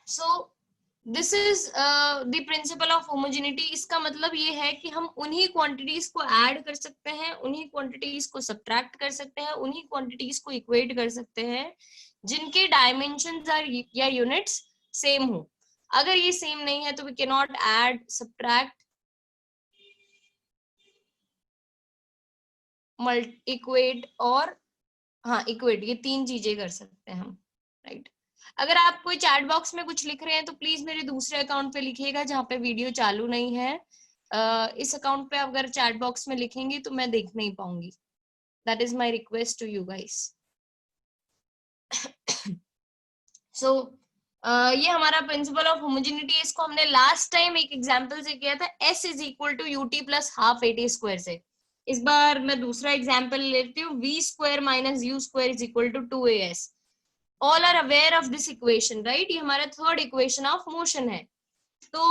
So this is the principal of homogeneity. इसका मतलब ये है कि हम उन्हीं क्वांटिटीज को ऐड कर सकते हैं, उन्हीं क्वांटिटीज को सब्ट्रैक्ट कर सकते हैं, उन्हीं क्वांटिटीज को इक्वेट कर सकते हैं जिनके डायमेंशंस या यूनिट्स सेम हो। अगर ये सेम नहीं है तो we can not add, subtract, equate और हाँ इक्वेट, ये तीन चीजें कर सकते हैं हम, राइट। अगर आप कोई चैट बॉक्स में कुछ लिख रहे हैं तो प्लीज मेरे दूसरे अकाउंट पे लिखिएगा जहाँ पे वीडियो चालू नहीं है। इस अकाउंट पे अगर चैट बॉक्स में लिखेंगे तो मैं देख नहीं पाऊंगी। That is my request to you guys. So ये हमारा प्रिंसिपल ऑफ होमोजेनिटी, इसको हमने लास्ट टाइम एक एग्जांपल से किया था, s is equal to u t plus half a t square से। इस बार मैं दूसरा एग्जांपल लेती हूँ, v square minus u square is equal to 2as। All are aware of this equation, right. ये हमारा थर्ड इक्वेशन ऑफ मोशन है। तो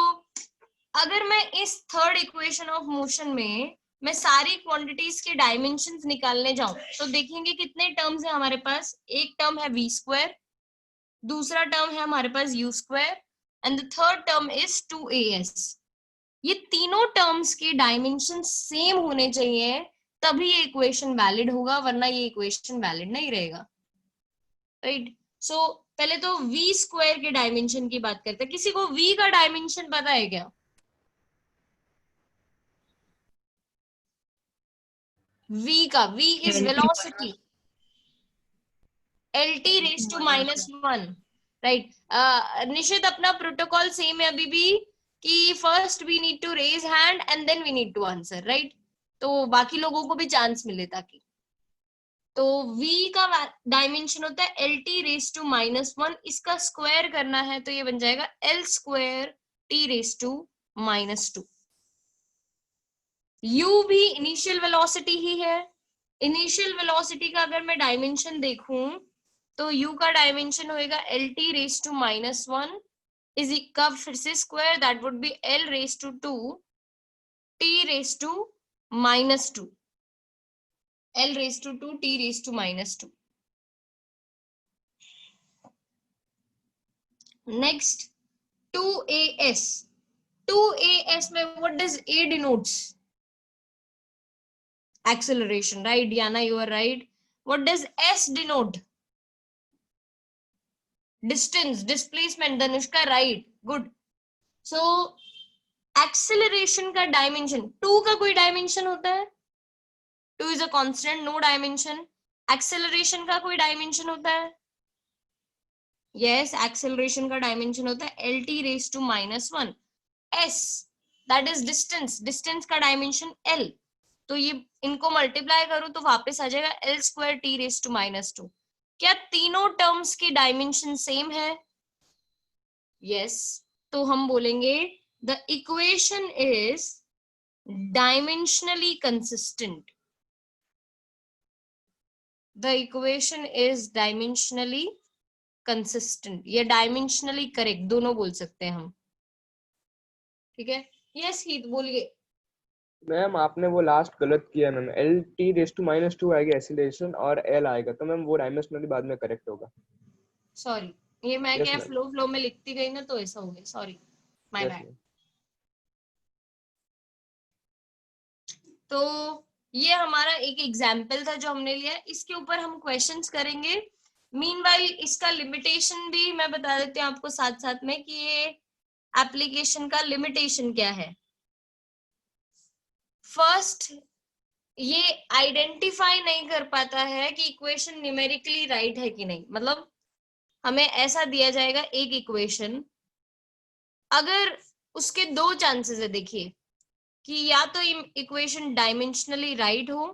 अगर मैं इस थर्ड इक्वेशन ऑफ मोशन में मैं सारी क्वांटिटीज के डायमेंशंस निकालने जाऊं तो देखेंगे कितने टर्म्स है हमारे पास। एक टर्म है वी स्क्वायर, दूसरा टर्म है हमारे पास u square and the third term is 2as। ये तीनों टर्म्स के डायमेंशन सेम होने चाहिए तभी ये इक्वेशन वैलिड होगा, वरना ये इक्वेशन वैलिड नहीं रहेगा, राइट। सो पहले तो v स्क्वायर के डायमेंशन की बात करते हैं। किसी को v का डायमेंशन पता है क्या? v का, v is velocity, lt raise to -1, right. Nishit, अपना प्रोटोकॉल सेम है अभी भी कि first we need to raise hand and then we need to answer, right. तो बाकी लोगों को भी चांस मिले ताकि। तो v का डायमेंशन होता है lt रेज टू -1, इसका स्क्वायर करना है तो ये बन जाएगा l square t raise to -2। u भी इनिशियल वेलोसिटी ही है। इनिशियल वेलोसिटी का अगर मैं डायमेंशन देखूं तो u का डायमेंशन होएगा lt रेज टू -1 इज का फिर से square, that would be l raise to 2 t raise to -2, l raise to 2 t raise to -2। Next 2as, 2as में what does a denotes? Acceleration, right? Diana, you are right. What does s denote? Distance, displacement. Danushka, right? Good. So acceleration का dimension, 2 का कोई dimension होता है? 2 is a constant, no dimension. Acceleration का कोई dimension होता है? Yes, acceleration का dimension होता है lt raised to -1. s, that is distance, distance का dimension l। तो ये इनको मल्टीप्लाई करूं तो वापस आ जाएगा l square t raise to -2। क्या तीनों टर्म्स की डायमेंशन सेम है? यस। तो हम बोलेंगे the equation is dimensionally consistent. The equation is dimensionally consistent या डायमेंशनली करेक्ट, दोनों बोल सकते हैं हम, ठीक है। यस हीत बोलिए। मैम आपने वो लास्ट गलत किया ma'am, l t raise to -2 आएगा एक्सीलरेशन और एल आएगा, तो मैम वो डायमेंशनली बाद में करेक्ट होगा। सॉरी, ये मैं यस क्या मैम, फ्लो में लिखती गई ना तो ऐसा हो गया, sorry, my yes bad. Ma'am. तो ये हमारा एक एग्जाम्पल था जो हमने लिया, इसके ऊपर हम क्वेश्चंस करेंगे। मीनवाइल इसका लिमिटेशन भी मैं बता देती हूँ आपको साथ साथ में कि ये एप्लीकेशन का लिमिटेशन क्या है। फर्स्ट, ये आइडेंटिफाई नहीं कर पाता है कि इक्वेशन न्यूमेरिकली राइट है कि नहीं। मतलब हमें ऐसा दिया जाएगा एक इक्वेशन, अगर उसके दो चांसेस है, देखिए कि या तो इक्वेशन डायमेंशनली राइट हो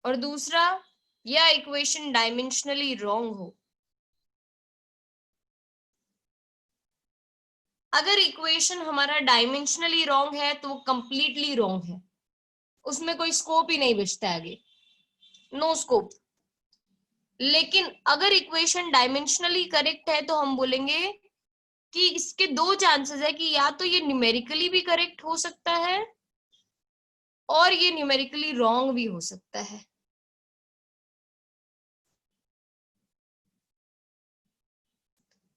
और दूसरा या इक्वेशन डायमेंशनली रॉन्ग हो। अगर इक्वेशन हमारा डायमेंशनली रॉन्ग है तो वो कंप्लीटली रॉन्ग है, उसमें कोई स्कोप ही नहीं बचता है आगे, नो स्कोप। लेकिन अगर इक्वेशन डायमेंशनली करेक्ट है तो हम बोलेंगे कि इसके दो चांसेस है कि या तो ये न्यूमेरिकली भी करेक्ट हो सकता है और ये न्यूमेरिकली रॉन्ग भी हो सकता है।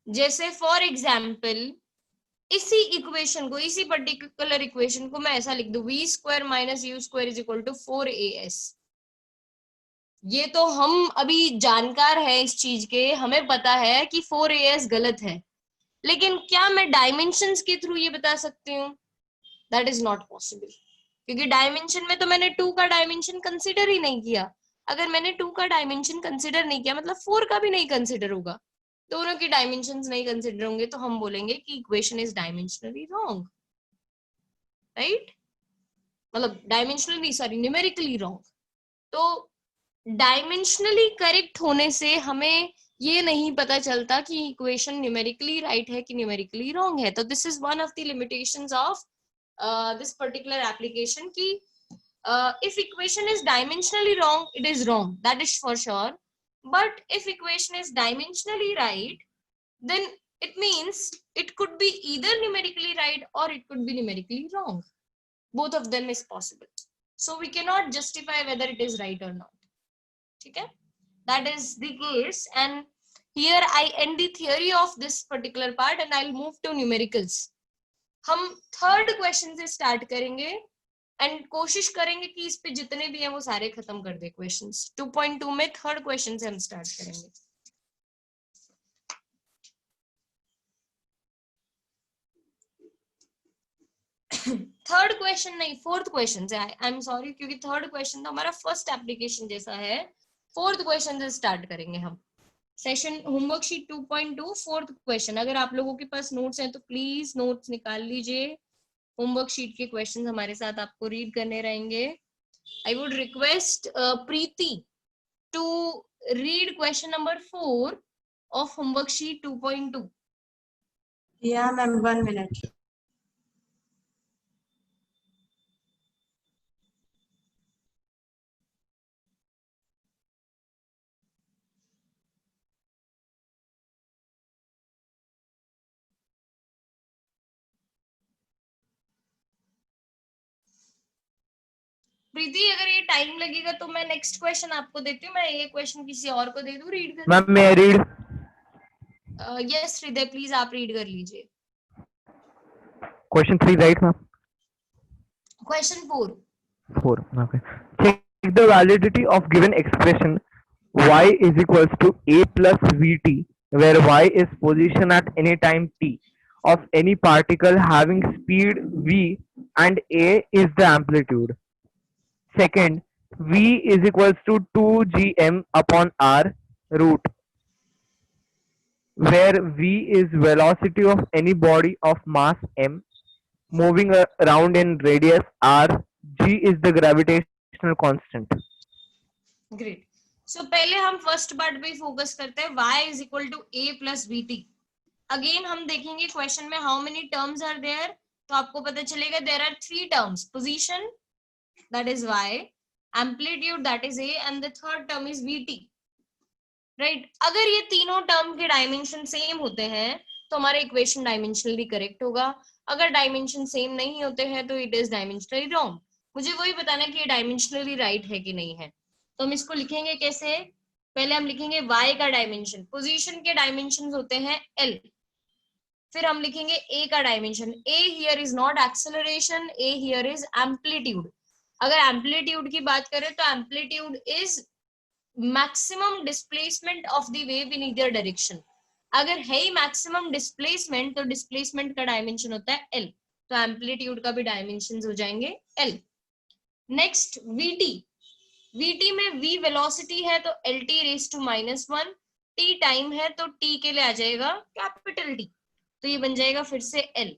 जैसे फॉर एग्जाम्पल इसी इक्वेशन को, इसी पर्टिकुलर इक्वेशन को मैं ऐसा लिख दूं, v square minus u square is equal to 4as। ये तो हम अभी जानकार है इस चीज के, हमें पता है कि 4as गलत है, लेकिन क्या मैं डायमेंशंस के थ्रू ये बता सकती हूँ? दैट इज नॉट पॉसिबल, क्योंकि डायमेंशन में तो मैंने 2 का डायमेंशन कंसिडर ही नहीं किया। अगर मैंने 2 का डायमेंशन कंसिडर नहीं किया मतलब 4 का भी नहीं कंसिडर होगा, दोनों की डायमेंशंस नहीं कंसिडर होंगे, तो हम बोलेंगे कि equation is dimensionally wrong, right? मतलब डायमेंशनली, सॉरी, न्यूमेरिकली रॉन्ग। तो डायमेंशनली करेक्ट होने से हमें ये नहीं पता चलता कि इक्वेशन न्यूमेरिकली राइट है कि न्यूमेरिकली रॉन्ग है। तो this is one of the limitations of this particular application की if equation is dimensionally wrong, it is wrong, that is for sure. But if equation is dimensionally right, then it means it could be either numerically right or it could be numerically wrong. Both of them is possible, so we cannot justify whether it is right or not. Okay, that is the case, and here I end the theory of this particular part and I'll move to numericals. हम third question से start करेंगे and कोशिश करेंगे कि इस पे जितने भी हैं वो सारे खत्म कर दे क्वेश्चंस। 2.2 में थर्ड क्वेश्चन से हम स्टार्ट करेंगे। थर्ड क्वेश्चन नहीं, फोर्थ क्वेश्चन से, आई एम सॉरी, क्योंकि थर्ड क्वेश्चन तो हमारा फर्स्ट एप्लीकेशन जैसा है। फोर्थ क्वेश्चन से स्टार्ट करेंगे हम session homework sheet 2.2 fourth question. अगर आप लोगों के पास नोट्स हैं तो प्लीज नोट्स निकाल लीजिए, होमवर्क शीट के क्वेश्चन हमारे साथ आपको रीड करने रहेंगे। I would request Preeti to read question number 4 of homework sheet 2.2. Yeah, ma'am, 1 minute. प्रीति, अगर ये टाइम लगेगा तो मैं नेक्स्ट क्वेश्चन आपको देती हूँ, मैं ये क्वेश्चन किसी और को दे दूँ रीड कर। मैम मैं रीड यस हृदय, प्लीज आप रीड कर लीजिए। Question 3 right ma'am? Question 4। 4 okay. Check the validity of given expression y is equals to a plus vt where y is position at any time t of any particle having speed v and a is the amplitude. Second, v is equals to 2gm upon r root where v is velocity of any body of mass m moving around in radius r, g is the gravitational constant. Great. So पहले हम first part पे focus करते हैं, y is equal to a plus vt। Again हम देखेंगे question में how many terms are there, तो आपको पता चलेगा there are 3 terms, position that is y, amplitude that is a, and the third term is vt, right? अगर ये तीनों टर्म के डायमेंशन सेम होते हैं तो हमारा इक्वेशन डायमेंशनली करेक्ट होगा। अगर डायमेंशन सेम नहीं होते हैं तो इट इज डायमेंशनली रॉन्ग। मुझे वही बताना है कि ये डायमेंशनली राइट है कि नहीं है। तो हम इसको लिखेंगे कैसे? पहले हम लिखेंगे y का डायमेंशन, पोजीशन के डायमेंशन होते हैं l, फिर हम लिखेंगे a का dimension, a here is not acceleration, a here is amplitude. अगर एम्पलीट्यूड की बात करें तो amplitude is maximum displacement of the wave in either direction. अगर है ही मैक्सिमम डिस्प्लेसमेंट तो डिस्प्लेसमेंट का डायमेंशन होता है l, तो एम्पलीट्यूड का भी डायमेंशन हो जाएंगे l। नेक्स्ट vt, vt में v वेलोसिटी है तो lt raise to -1, t time है तो t के लिए आ जाएगा कैपिटल T, तो ये बन जाएगा फिर से l।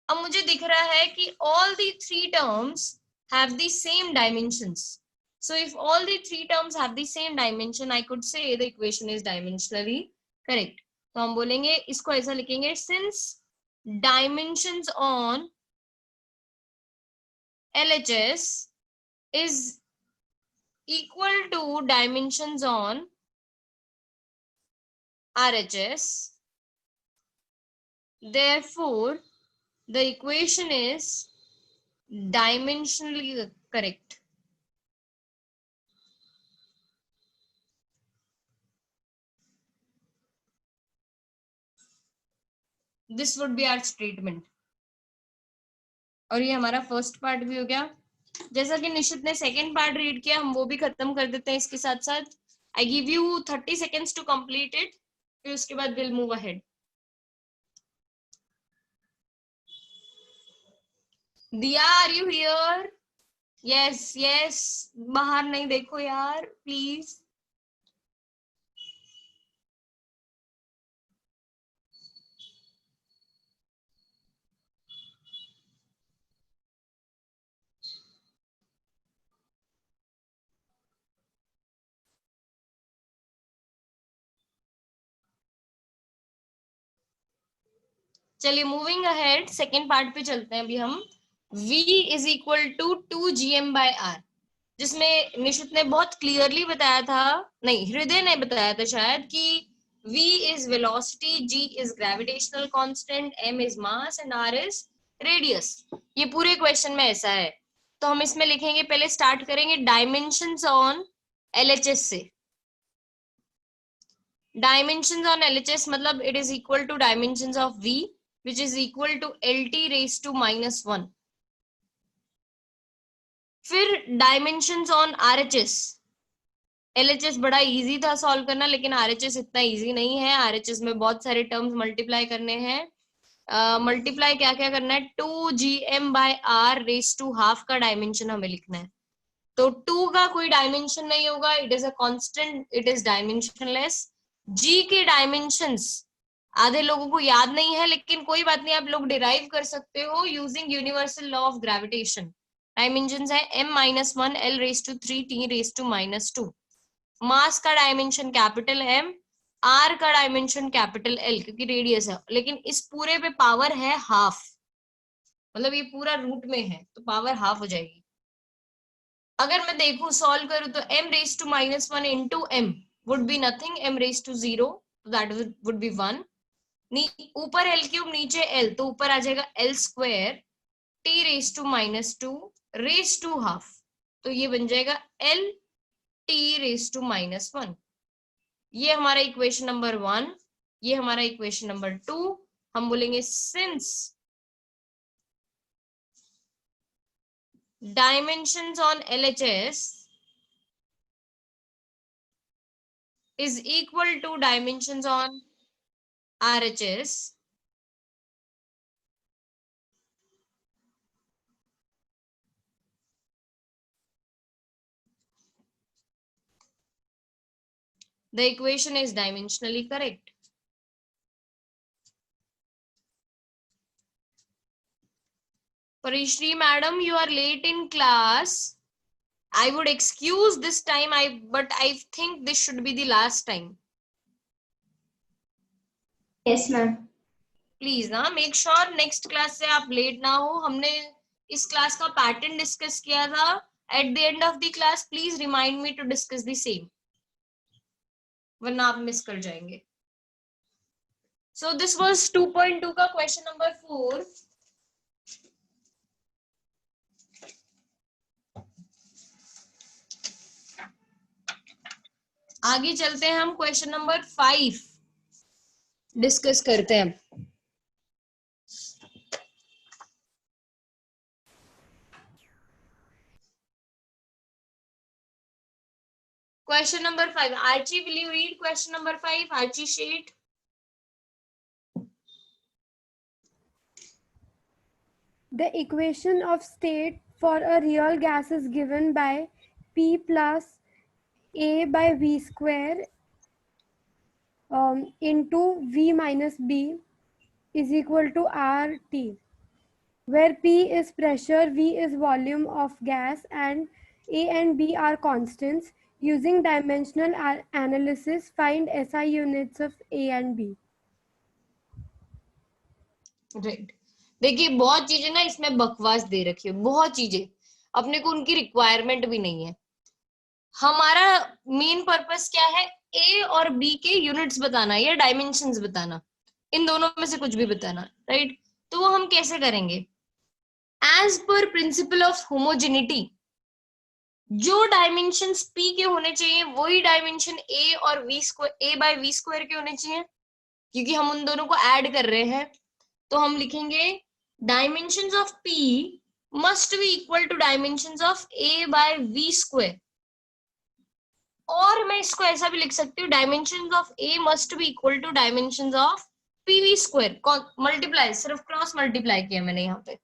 अब मुझे दिख रहा है कि all the 3 terms have the same dimensions. So if all the 3 terms have the same dimension, I could say the equation is dimensionally correct. तो हम बोलेंगे, इसको ऐसा लिखेंगे, since dimensions on LHS is equal to dimensions on RHS, therefore the equation is dimensionally correct. This would be our statement. और ये हमारा first part भी हो गया। जैसा कि निशित ने सेकेंड पार्ट रीड किया, हम वो भी खत्म कर देते हैं इसके साथ साथ। I give you 30 seconds to complete it, फिर उसके बाद will move ahead. Diya, are you here? Yes yes, बाहर नहीं देखो यार प्लीज। चलिए मूविंग अहेड, सेकेंड पार्ट पे चलते हैं अभी हम। V is equal to 2gm/r, जिसमें निशित ने बहुत क्लियरली बताया था, नहीं हृदय ने बताया था शायद, कि V is velocity, G is gravitational constant, M is mass and R is radius. ये पूरे क्वेश्चन में ऐसा है। तो हम इसमें लिखेंगे, पहले स्टार्ट करेंगे डायमेंशंस ऑन LHS से। डायमेंशंस ऑन LHS मतलब it is equal to dimensions of V which is equal to LT raised to -1। फिर डायमेंशंस ऑन RHS। LHS बड़ा इजी था सॉल्व करना, लेकिन RHS इतना इजी नहीं है। RHS में बहुत सारे टर्म्स मल्टीप्लाई करने हैं। मल्टीप्लाई क्या क्या करना है, 2gm/r raised to ½ का डायमेंशन हमें लिखना है। तो 2 का कोई डायमेंशन नहीं होगा, it is a constant, it is dimensionless. G के डायमेंशंस आधे लोगों को याद नहीं है, लेकिन कोई बात नहीं, आप लोग डिराइव कर सकते हो using universal law of gravitation. Dimensions है m-1, l raised to 3, t raised to -2। मास का डायमेंशन कैपिटल M, R का डायमेंशन कैपिटल L, क्योंकि रेडियस है, लेकिन इस पूरे पे पावर है ½ मतलब ये पूरा रूट में है तो पावर ½ हो जाएगी। अगर मैं देखूं सॉल्व करूं तो m raised to -1 into m would be nothing, m raised to 0, so that would be 1। ऊपर L3 नीचे L, तो ऊपर आ जाएगा L², t raised to -2 raised to ½ तो ये बन जाएगा L t raised to -1। ये हमारा इक्वेशन नंबर 1, ये हमारा इक्वेशन नंबर 2। हम बोलेंगे since dimensions on LHS is equal to dimensions on RHS, the equation is dimensionally correct। Parishri madam, you are late in class. I would excuse this time, but I think this should be the last time। Yes, ma'am. Please ना make sure next class से आप late ना हो। हमने इस class का pattern discuss किया था। At the end of the class please remind me to discuss the same, वरना आप मिस कर जाएंगे। सो दिस वाज 2.2 का क्वेश्चन नंबर 4। आगे चलते हैं, हम क्वेश्चन नंबर 5 डिस्कस करते हैं। Question number 5. Archie, will you read question number 5? Archie sheet. The equation of state for a real gas is given by P plus A by V square into V minus B is equal to RT, where P is pressure, V is volume of gas, and A and B are constants. Using dimensional analysis, find SI units of A and B. Right. देखिए बहुत चीजें ना इसमें बकवास दे रखी है, बहुत चीजें अपने को उनकी रिक्वायरमेंट भी नहीं है। हमारा मेन पर्पस क्या है, ए और बी के यूनिट्स बताना या डायमेंशंस बताना, इन दोनों में से कुछ भी बताना, राइट। तो वो हम कैसे करेंगे, as per principle of homogeneity, जो डायमेंशंस पी के होने चाहिए वही डायमेंशन ए और v square, a by v square के होने चाहिए, क्योंकि हम उन दोनों को ऐड कर रहे हैं। तो हम लिखेंगे dimensions of P must be equal to dimensions of A by V square, और मैं इसको ऐसा भी लिख सकती हूँ dimensions of A must be equal to dimensions of PV square, multiply, सिर्फ क्रॉस मल्टीप्लाई किया मैंने यहाँ पे।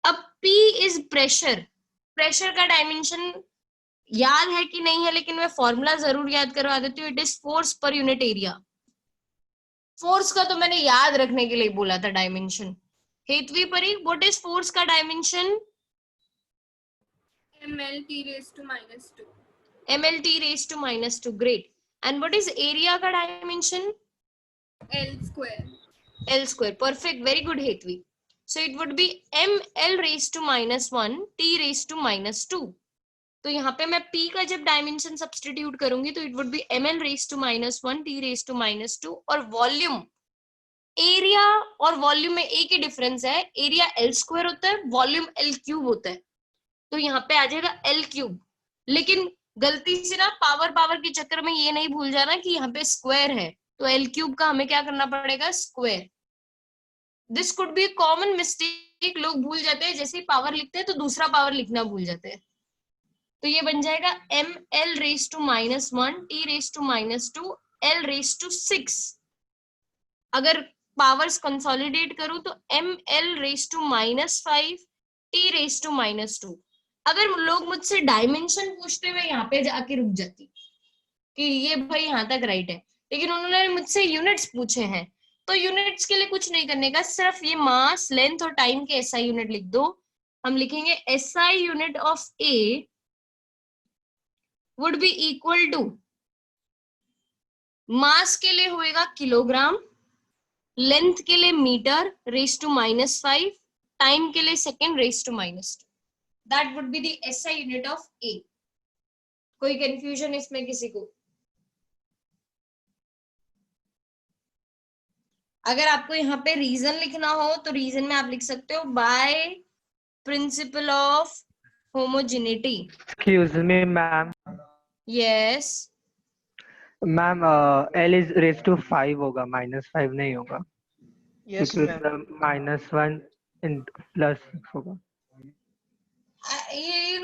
अब P इज प्रेशर, प्रेशर का डायमेंशन याद है कि नहीं है, लेकिन मैं फॉर्मूला जरूर याद करवा देती हूँ। It is force per unit area. Force का तो मैंने याद रखने के लिए बोला था डायमेंशन। हेतवी परी, व्हाट इज फोर्स का dimension? mlt raised to -2. mlt raised to -2, great. And what is area का dimension? L square. L square, perfect, very good Hetvi. So it would be ml raised to -1 t raised to -2. तो यहाँ पे मैं P का जब dimension substitute करूंगी तो it would be ml raised to -1 t raised to -2, और volume, area और वॉल्यूम में एक ही डिफरेंस है, एरिया L स्क्वायर होता है, वॉल्यूम L क्यूब होता है, तो यहाँ पे आ जाएगा L क्यूब। लेकिन गलती से ना पावर के चक्कर में ये नहीं भूल जाना कि यहाँ पे स्क्वायर है, तो L क्यूब का हमें क्या करना पड़ेगा? Square. This could be common mistake, लोग भूल जाते हैं, जैसे ही पावर लिखते हैं तो दूसरा पावर लिखना भूल जाते हैं। तो ये बन जाएगा ml raised to -1 t raised to -2 l raised to 6। अगर पावर्स कंसोलिडेट करूं तो ml raised to -5 t raised to -2। अगर लोग मुझसे डायमेंशन पूछते हुए यहाँ पे जाके रुक जाती कि ये भाई यहाँ तक राइट है, लेकिन उन्होंने मुझसे यूनिट्स पूछे हैं, तो यूनिट्स के लिए कुछ नहीं करने का, सिर्फ ये मास, लेंथ और टाइम के SI यूनिट लिख दो। हम लिखेंगे SI unit of A would be equal to, मास के लिए होएगा किलोग्राम, लेंथ के लिए मीटर रेज टू -5, टाइम के लिए second raise to -2। That would be the SI unit of A। कोई कंफ्यूजन इसमें किसी को? अगर आपको यहाँ पे रीजन लिखना हो तो रीजन में आप लिख सकते हो by principle of homogeneity. Excuse me, ma'am. Yes, ma'am L is raised to 5 होगा, -5 नहीं होगा, Yes, ma'am. -1 +6 होगा। ये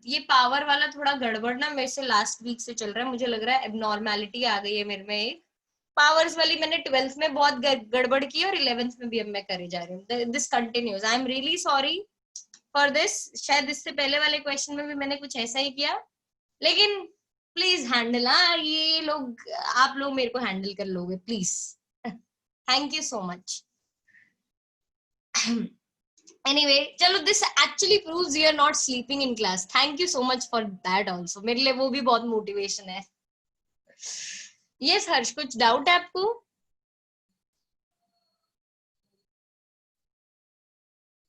ये पावर वाला थोड़ा गड़बड़ ना मेरे से लास्ट वीक से चल रहा है, मुझे लग रहा है एबनॉर्मैलिटी आ गई है मेरे में। एक पावर्स वाली मैंने 12th में बहुत गड़बड़ की और 11th में भी अब मैं करे जा रही हूँ। This continues, I am really sorry for this. शायद इससे पहले वाले क्वेश्चन में भी मैंने कुछ ऐसा ही किया, लेकिन प्लीज हैंडल, ये लोग, आप लोग मेरे को हैंडल कर लोगे please. Thank you so much. Anyway, चलो, this actually proves you are not sleeping in class. Thank you so much for that also. मेरे लिए वो भी बहुत मोटिवेशन है। Yes, हर्ष, कुछ डाउट है आपको?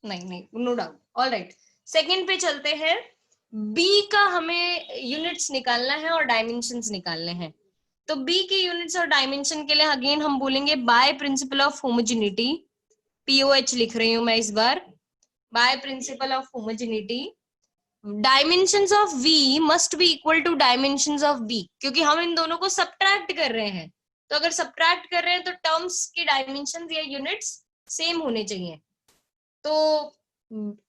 नहीं, no doubt. All right, second पे चलते हैं। B का हमें यूनिट्स निकालना है और डायमेंशंस निकालने हैं। तो B के यूनिट्स और डायमेंशन के लिए अगेन हम बोलेंगे by principle of homogeneity, POH लिख रही हूं मैं इस बार, by principle of homogeneity, dimensions of V must be equal to dimensions of B, क्योंकि हम इन दोनों को सबट्रैक्ट कर रहे हैं। तो अगर सबट्रैक्ट कर रहे हैं तो टर्म्स के डायमेंशंस या यूनिट्स सेम होने चाहिए। तो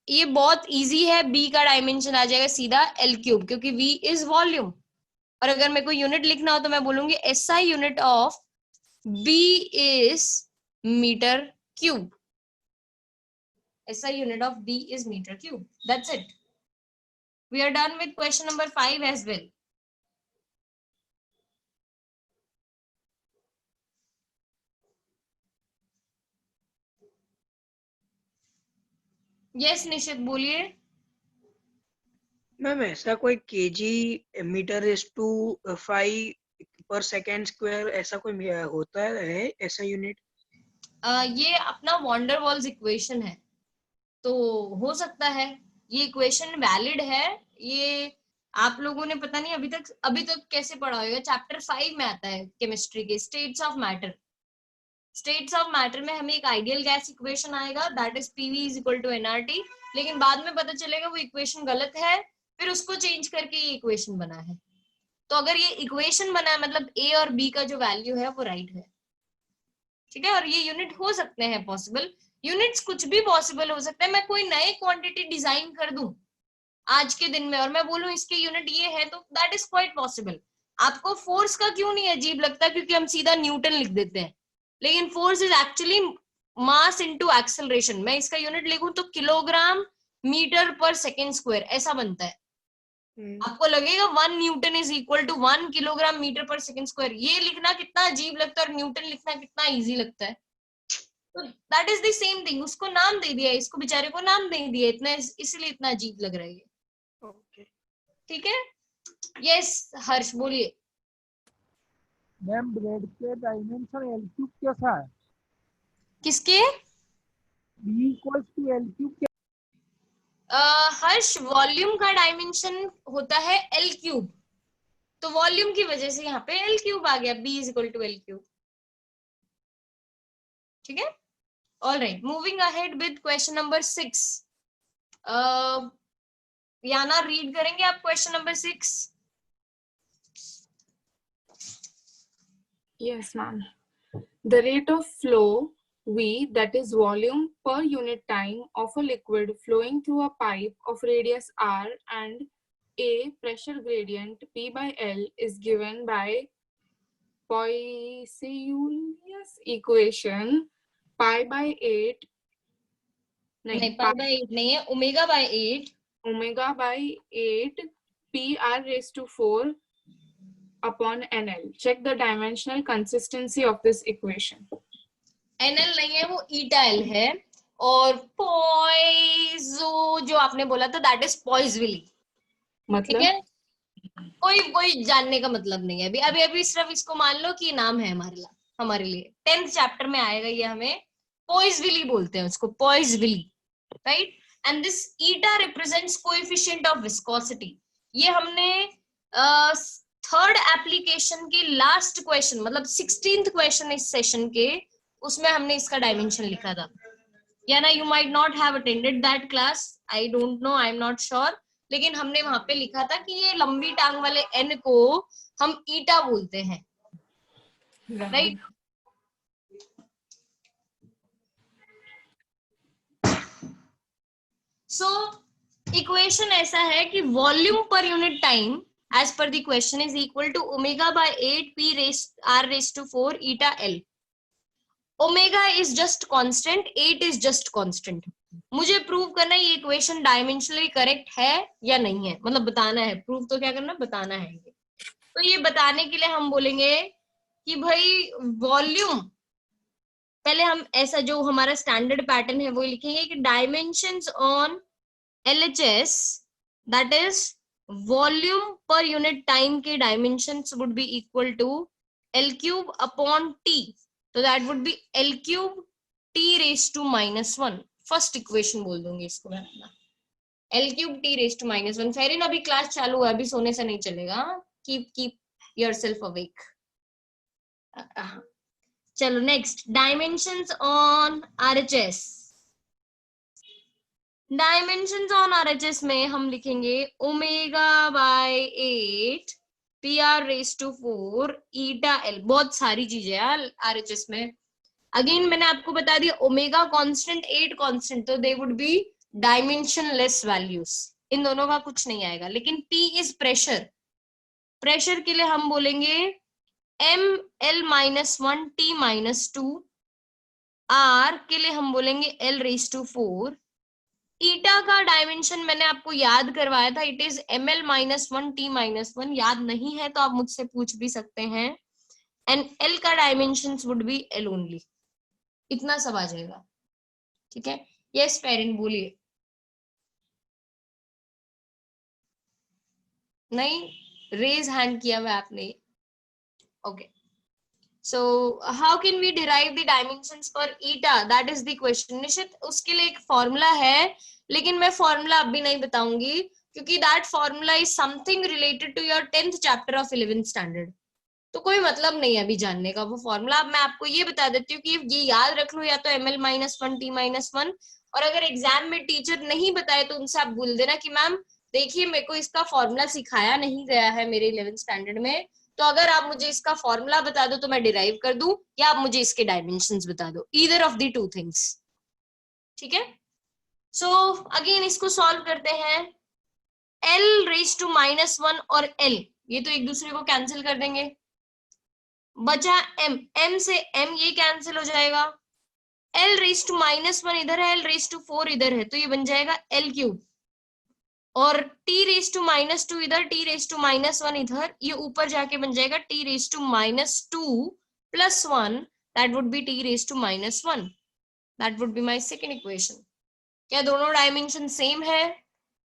ये बहुत इजी है, B का डायमेंशन आ जाएगा सीधा L क्यूब, क्योंकि V इज वॉल्यूम। और अगर मेरे को यूनिट लिखना हो तो मैं बोलूंगी SI unit of B is metre cube. SI unit of B is meter cube. That's it. We are done with question number 5 as well. Yes, निशित बोलिए। मैम ऐसा कोई kg मीटर रेज टू 5 पर second square ऐसा कोई होता है ऐसा unit? ये अपना वॉन्डर वॉल्स इक्वेशन है, तो हो सकता है ये इक्वेशन वैलिड है। ये आप लोगों ने पता नहीं अभी तक कैसे पढ़ा होगा, चैप्टर 5 में आता है केमिस्ट्री के states of matter. States of matter में हमें एक आइडियल गैस इक्वेशन आएगा, that is PV is equal to nRT, लेकिन बाद में पता चलेगा वो इक्वेशन गलत है, फिर उसको चेंज करके ये इक्वेशन बना है। तो अगर ये इक्वेशन बना है मतलब A और B का जो वैल्यू है वो राइट है। ठीक है, और ये यूनिट हो सकते हैं पॉसिबल, यूनिट्स कुछ भी पॉसिबल हो सकता है। मैं कोई नए क्वांटिटी डिजाइन कर दूं आज के दिन में और मैं बोलूं इसके यूनिट ये है, तो दैट इज क्वाइट पॉसिबल। आपको फोर्स का क्यों नहीं अजीब लगता? क्योंकि हम सीधा न्यूटन लिख देते हैं, लेकिन force is actually mass into acceleration. मैं इसका यूनिट लिखूं तो kilogram metre per second square ऐसा बनता है। आपको लगेगा 1 newton is equal to 1 kilogram metre per second square, ये लिखना कितना अजीब लगता है और न्यूटन लिखना कितना इजी लगता है। तो that is the same thing, उसको नाम दे दिया, इसको बेचारे को नाम दे दिया, इतना इसलिए इतना अजीब लग रहा है ये। ओके ठीक है, यस हर्ष बोलिए। मैम ब्रेड के डायमेंशन एल क्यूब कैसा है? किसके? B equals to l cube. Harsh volume का डायमेंशन होता है एल क्यूब, तो वॉल्यूम की वजह से यहाँ पे एल क्यूब आ गया, b is equal to l cube. ठीक है, all right, moving ahead with question number 6। Yana read करेंगे आप question number 6? Yes, ma'am. The rate of flow V, that is volume per unit time of a liquid flowing through a pipe of radius R and a pressure gradient P by L is given by Poiseuille's equation pi by 8 नहीं, pi by 8 नहीं है, omega by 8 omega by 8 PR raised to 4 upon NL. Check the dimensional consistency of this equation. NL नहीं है, वो eta L है। और Poisson जो आपने बोला था दैट इज पॉइजविली। ठीक मतलब है, कोई जानने का मतलब नहीं है अभी अभी अभी सिर्फ इसको मान लो कि नाम है हमारे लिए 10th चैप्टर में आएगा ये, हमें पॉइजविली बोलते हैं उसको, Poiseuille, right. And this eta represents coefficient of viscosity. ये हमने थर्ड एप्लीकेशन के लास्ट क्वेश्चन, मतलब 16th क्वेश्चन इस सेशन के, उसमें हमने इसका डायमेंशन लिखा था। या ना, you might not have attended that class, I don't know, I am not sure, लेकिन हमने वहां पे लिखा था कि ये लंबी टांग वाले एन को हम ईटा बोलते हैं, राइट। सो इक्वेशन ऐसा है कि volume per unit time as per the question is equal to omega by 8 p r raised to 4 eta l. Omega is just constant, 8 is just constant. मुझे प्रूव करना है ये इक्वेशन डायमेंशनली करेक्ट है या नहीं है, मतलब बताना है, प्रूव तो क्या करना, बताना है। तो ये बताने के लिए हम बोलेंगे कि भाई वॉल्यूम, पहले हम ऐसा जो हमारा स्टैंडर्ड पैटर्न है वो लिखेंगे कि dimensions on LHS that is volume per unit time के dimensions would be equal to L cube upon T, तो that would be L cube T raise to -1। First equation बोल दूंगी इसको मैं अपना, L cube T raise to -1। Ferin अभी class चालू है, अभी सोने से नहीं चलेगा, कीप योरसेल्फ अवेक। चलो next, dimensions on RHS। Dimensions on RHS में हम लिखेंगे omega by 8 PR raise to 4 eta L। बहुत सारी चीजें यार RHS में। अगेन मैंने आपको बता दिया ओमेगा कांस्टेंट, 8 कांस्टेंट, तो they would be dimensionless values, इन दोनों का कुछ नहीं आएगा। लेकिन P इज प्रेशर, प्रेशर के लिए हम बोलेंगे ML -1 T -2, R के लिए हम बोलेंगे L रेज टू 4। ईटा का डायमेंशन मैंने आपको याद करवाया था, इट इज ML -1 T -1। याद नहीं है तो आप मुझसे पूछ भी सकते हैं। एंड L का dimension would be L only, इतना सब आ जाएगा। ठीक है, यस पेरेंट बोलिए। नहीं, रेज हैंड किया हुआ आपने। Okay, so how can we derive the dimensions for eta, that is the question। निश्चित उसके लिए एक फॉर्मूला है, लेकिन मैं फॉर्मूला अभी नहीं बताऊंगी क्योंकि that formula is something related to your 10th chapter of 11th standard, तो कोई मतलब नहीं है अभी जानने का वो फॉर्मूला। अब मैं आपको ये बता देती हूँ कि ये याद रख लो, या तो ML -1 T -1, और अगर एग्जाम में टीचर नहीं बताए तो उनसे आप बोल देना कि मैम देखिए मेरे को इसका फॉर्मूला सिखाया नहीं गया है मेरे 11th स्टैंडर्ड में, तो अगर आप मुझे इसका फॉर्मूला बता दो तो मैं डिराइव कर दूं, या आप मुझे इसके डायमेंशंस बता दो, either of the two things. ठीक है, सो अगेन इसको सॉल्व करते हैं। l रेज टू -1 और l, ये तो एक दूसरे को कैंसिल कर देंगे, बचा m, m से m ये कैंसिल हो जाएगा, l रेज टू -1 इधर है, l रेज टू 4 इधर है, तो ये बन जाएगा l क्यूब, और t रेज टू -2 इधर, t रेज टू -1 इधर, ये ऊपर जाके बन जाएगा t raise to -2 plus 1, that would be t raise to -1, that would be my second equation. क्या दोनों डायमेंशन सेम है?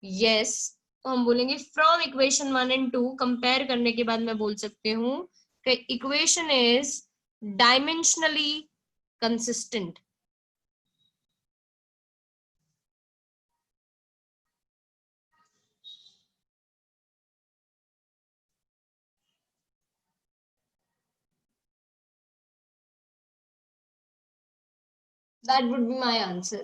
यस, तो हम बोलेंगे फ्रॉम इक्वेशन 1 एंड 2 कंपेयर करने के बाद मैं बोल सकती हूँ कि equation is dimensionally consistent. That would be my answer.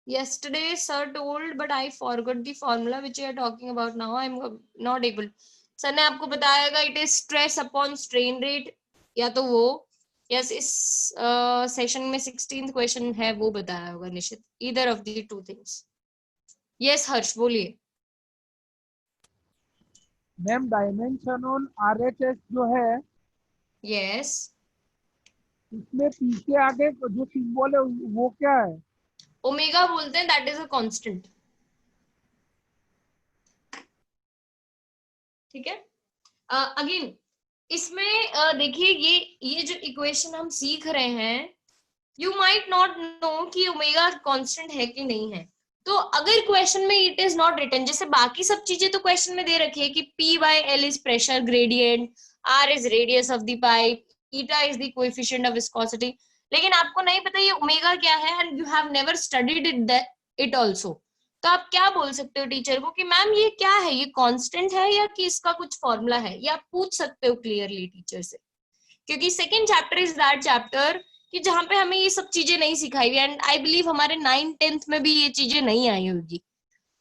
Yesterday, sir told, but I forgot the formula which you are talking about now. I'm not able. Sir ने आपको बताएगा it is stress upon strain rate, या तो वो, yes इस session में 16th question है वो बताया होगा निशित, either of the two things. Yes हर्ष बोलिए। मैम डायमेंशन ऑन RHS जो है, यस, इसमें पी के आगे जो सिंबल है वो क्या है? ओमेगा बोलते हैं, दैट इज अ कांस्टेंट। ठीक है, अगेन इसमें देखिए ये जो इक्वेशन हम सीख रहे हैं, यू माइट नॉट नो कि ओमेगा कांस्टेंट है कि नहीं है। तो अगर क्वेश्चन में इट इज नॉट रिटन, जैसे बाकी सब चीजें तो क्वेश्चन में दे रखी है कि P by L is pressure gradient, R is radius of the pipe, eta is the coefficient of viscosity, लेकिन आपको नहीं पता ये ओमेगा क्या है and you have never studied it also, तो आप क्या बोल सकते हो टीचर को कि मैम ये क्या है, ये कांस्टेंट है या कि इसका कुछ फॉर्मूला है, ये आप पूछ सकते हो क्लियरली टीचर से, क्योंकि second chapter is that chapter कि जहां पे हमें ये सब चीजें नहीं सिखाई हुई, एंड आई बिलीव हमारे 9th-10th में भी ये चीजें नहीं आई होगी।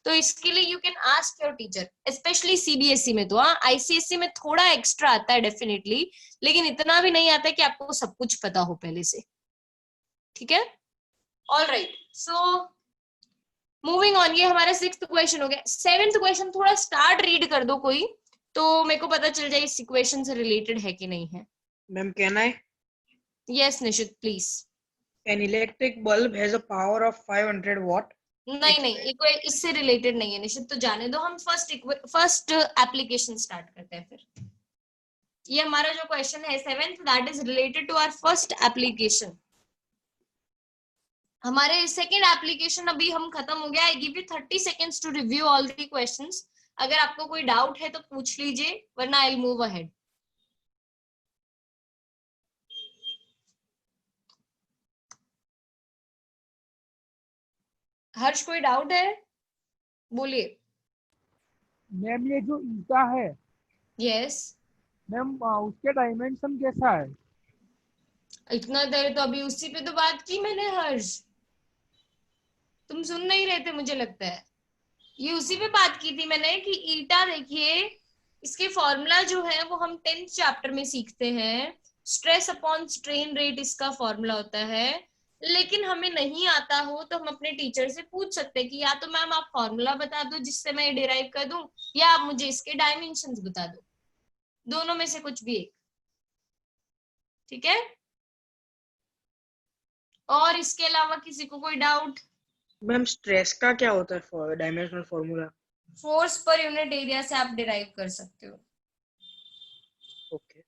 तो इसके लिए you can ask your teacher, specially CBSE में। तो हाँ, आईसीएसई में थोड़ा एक्स्ट्रा आता है डेफिनेटली, लेकिन इतना भी नहीं आता कि आपको सब कुछ पता हो पहले से। ठीक है, all right, so moving on, ये हमारा 6th क्वेश्चन हो गया। 7th क्वेश्चन थोड़ा स्टार्ट रीड कर दो कोई, तो मेरे को पता चल जाए इस इक्वेशन से रिलेटेड है कि नहीं है। मैम कहना है, yes Nishit please. an electric bulb has a power of 500 watt. नहीं, कोई इससे रिलेटेड नहीं है निशित, तो जाने दो, हम फर्स्ट एप्लीकेशन स्टार्ट करते हैं फिर। ये हमारा जो क्वेश्चन है 7th, that is related to our first application. हमारे सेकंड एप्लीकेशन अभी हम खत्म हो गया। I give you 30 seconds to review all the questions. अगर आपको कोई डाउट है तो पूछ लीजिए, वरना I will move ahead. Harsh कोई डाउट है? बोलिए। मैम ये जो ईटा है, यस, मैम उसके डायमेंशन कैसा है? इतना देर तो अभी उसी पे तो बात की मैंने हर्ष, तुम सुन नहीं रहे थे मुझे लगता है। ये उसी पे बात की थी मैंने कि ईटा देखिए, इसके फॉर्मूला जो है वो हम 10th चैप्टर में सीखते हैं, स्ट्रेस अपॉन स्ट्रेन रेट इसका फॉर्मूला होता है, लेकिन हमें नहीं आता हो तो हम अपने टीचर से पूछ सकते हैं कि या तो मैम आप फॉर्मूला बता दो जिससे मैं डिराइव कर दूं, या आप मुझे इसके डायमेंशंस बता दो, दोनों में से कुछ भी एक। ठीक है, और इसके अलावा किसी को कोई डाउट? मैम स्ट्रेस का क्या होता है dimensional formula? Force per unit area से आप डिराइव कर सकते हो। Okay,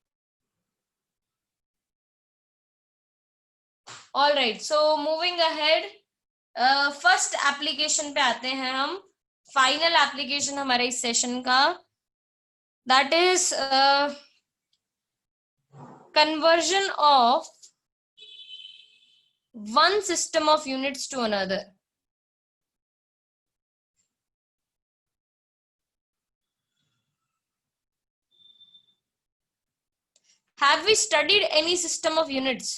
all right, so moving ahead, first application पे आते हैं हम, फाइनल एप्लीकेशन हमारे इस सेशन का, that is conversion of one system of units to another. Have we studied any system of units?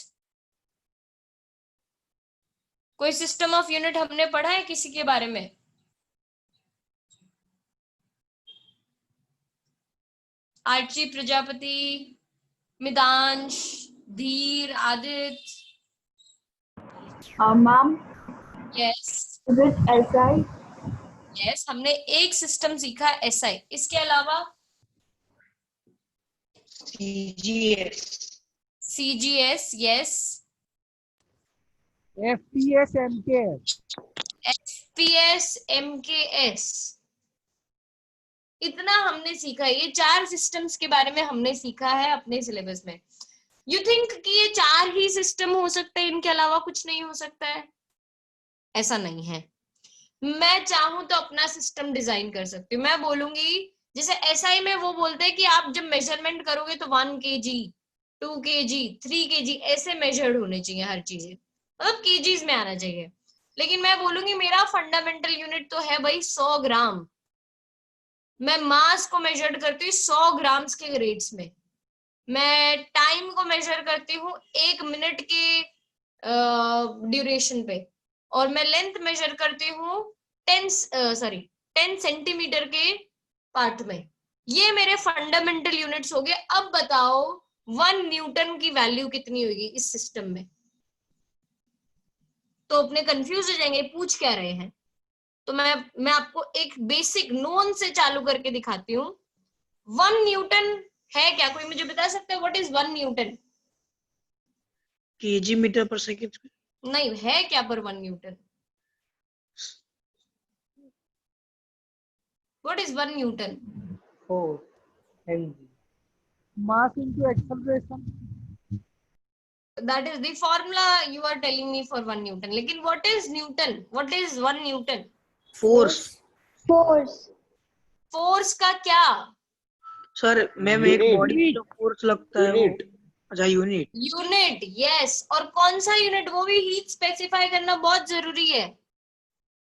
कोई सिस्टम ऑफ यूनिट हमने पढ़ा है किसी के बारे में? आर्ची, प्रजापति, मितांश, धीर, Aditya? Ma'am yes with SI yes, हमने एक सिस्टम सीखा SI। इसके अलावा CGS CGS, yes, FPS MKS FPS, MKS। इतना हमने सीखा है, ये 4 सिस्टम्स के बारे में हमने सीखा है अपने सिलेबस में। यू थिंक कि ये 4 ही सिस्टम हो सकते हैं, इनके अलावा कुछ नहीं हो सकता है? ऐसा नहीं है। मैं चाहूं तो अपना सिस्टम डिजाइन कर सकती हूँ। मैं बोलूंगी जैसे SI में वो बोलते हैं कि आप जब मेजरमेंट करोगे तो 1 kg, 2 kg, 3 kg ऐसे मेजर्ड होने चाहिए हर चीजें, मतलब केजीज में आना चाहिए। लेकिन मैं बोलूंगी मेरा फंडामेंटल यूनिट तो है भाई 100 ग्राम। मैं मास को मेजर करती हूँ 100 ग्राम्स के रेट्स में। मैं टाइम को मेजर करती हूँ 1 मिनट के ड्यूरेशन पे, और मैं लेंथ मेजर करती हूँ 10 सेंटीमीटर के पार्ट में। ये मेरे फंडामेंटल यूनिट्स हो गए। अब बताओ 1 न्यूटन की वैल्यू कितनी होगी इस सिस्टम में? तो अपने कंफ्यूज हो जाएंगे पूछ क्या रहे हैं। तो मैं आपको एक बेसिक नोन से चालू करके दिखाती हूँ। 1 न्यूटन है क्या? कोई मुझे बता सकता है what is 1 newton? kg metre per second. नहीं है क्या पर 1 newton? What is 1 newton? mass into acceleration That is the formula you are telling me for 1 Newton. लेकिन what is Newton? What is 1 Newton? Force. Force का क्या? Sir ma'am एक Unit. Body जो force लगता है वो। यूनिट। अच्छा unit. Unit, yes. और कौन सा यूनिट, वो भी हीट स्पेसिफाई करना बहुत जरूरी है।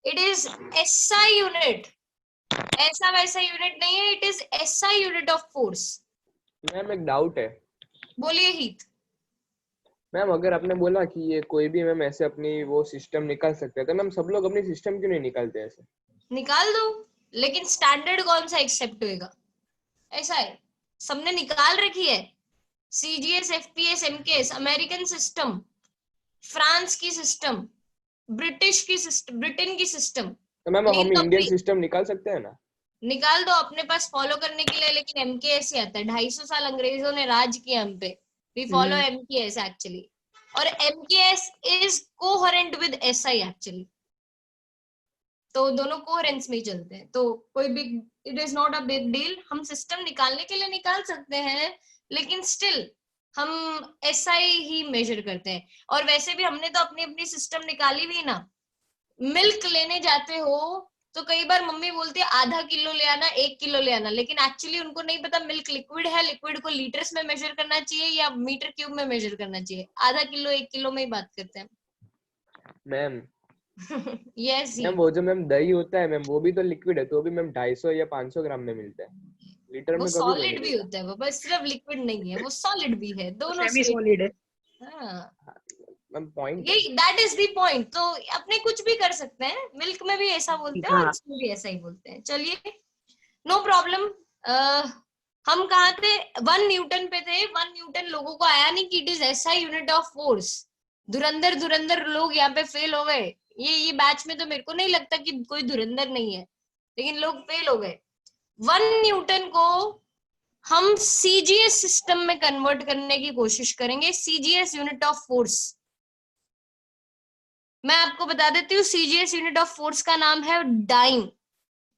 इट इज SI यूनिट, ऐसा वैसा यूनिट नहीं है। It is SI unit of force. Ma'am एक डाउट है। बोलिए हीत। मैम अगर आपने बोला कि ये कोई भी मैम ऐसे अपनी वो सिस्टम निकाल सकते हैं, तो मैम सब लोग अपनी सिस्टम क्यों नहीं निकालते ऐसे? निकाल दो, लेकिन स्टैंडर्ड कौन सा एक्सेप्ट होएगा? ऐसा है, सबने निकाल रखी है। CGS, FPS, MKS, American system, France की सिस्टम, ब्रिटिश की सिस्टम, ब्रिटेन की सिस्टम। तो मैम हम लेकिन इंडियन सिस्टम निकाल सकते हैं ना? निकाल दो अपने पास फॉलो करने के लिए, लेकिन MKS ही आता है। 250 साल अंग्रेजों ने राज किया हम पे। वी फॉलो MKS एक्चुअली, और MKS is coherent with SI actually. तो दोनों कोहेरेंस में ही चलते हैं, तो कोई big, it is not a big deal. हम सिस्टम निकालने के लिए निकाल सकते हैं, लेकिन स्टिल हम SI ही मेजर करते हैं। और वैसे भी हमने तो अपनी अपनी सिस्टम निकाली हुई ना। मिल्क लेने जाते हो तो कई बार मम्मी बोलती है आधा किलो ले आना, 1 किलो ले आना, लेकिन एक्चुअली उनको नहीं पता मिल्क लिक्विड है, लिक्विड को लीटर्स में मेजर करना चाहिए या मीटर क्यूब में मेजर करना चाहिए। आधा किलो 1 किलो में ही बात करते हैं। मैम यस मैम वो जो मैम दही होता है मैम, वो भी तो लिक्विड है, तो भी मैम 250 या 500 ग्राम में मिलता है। लीटर वो में कभी तो सॉलिड नहीं भी मिलता। होता है, वो बस सिर्फ लिक्विड नहीं है, वो सॉलिड भी है, दोनों सेमी स्टेट। सॉलिड है। हाँ, मैम पॉइंट यही दैट इज द पॉइंट। तो अपने कुछ भी कर सकते हैं, मिल्क में भी ऐसा बोलते हैं और इसमें भी ऐसा ही बोलते हैं। चलिए, नो प्रॉब्लम। हम कहाँ थे? 1 न्यूटन पे थे। 1 न्यूटन लोगों को आया नहीं कि it is SI unit of force. धुरंधर लोग यहाँ पे फेल हो गए। ये बैच में तो मेरे को नहीं लगता कि कोई धुरंधर नहीं है, लेकिन लोग फेल हो गए। 1 न्यूटन को हम CGS सिस्टम में कन्वर्ट करने की कोशिश करेंगे। CGS यूनिट ऑफ फोर्स, मैं आपको बता देती हूँ, CGS यूनिट ऑफ फोर्स का नाम है डाइन।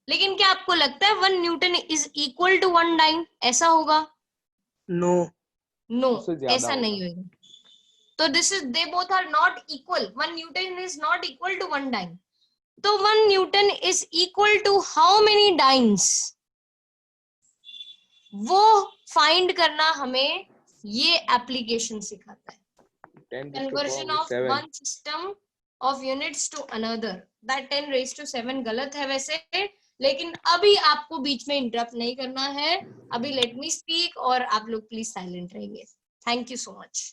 लेकिन क्या आपको लगता है 1 newton is equal to 1 dyne? ऐसा होगा? नो नो, उससे ज्यादा ऐसा नहीं होगा। होगा। तो this is, they both are not equal. 1 newton is not equal to 1 dyne. तो 1 newton is equal to how many dynes, वो फाइंड करना हमें ये एप्लीकेशन सिखाता है। 10 to conversion power of 7 one system of units to another. That 10 raised to 7 गलत है वैसे, लेकिन अभी आपको बीच में इंटरप्ट नहीं करना है। अभी लेट मी स्पीक और आप लोग प्लीज साइलेंट रहेंगे। Thank you so much.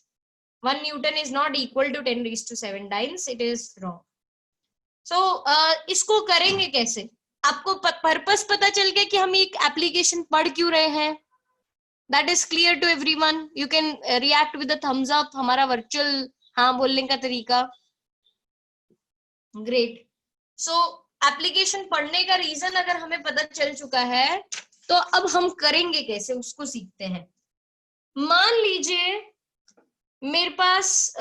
1 newton is not equal to 10 raised to 7 dynes, it is wrong. इसको करेंगे कैसे? आपको पर्पस पता चल गया कि हम एक एप्लीकेशन पढ़ क्यों रहे हैं? That is clear to everyone? You can react with the thumbs up, हमारा वर्चुअल हाँ बोलने का तरीका। ग्रेट। सो एप्लीकेशन पढ़ने का रीजन अगर हमें पता चल चुका है, तो अब हम करेंगे कैसे उसको सीखते हैं। मान लीजिए मेरे पास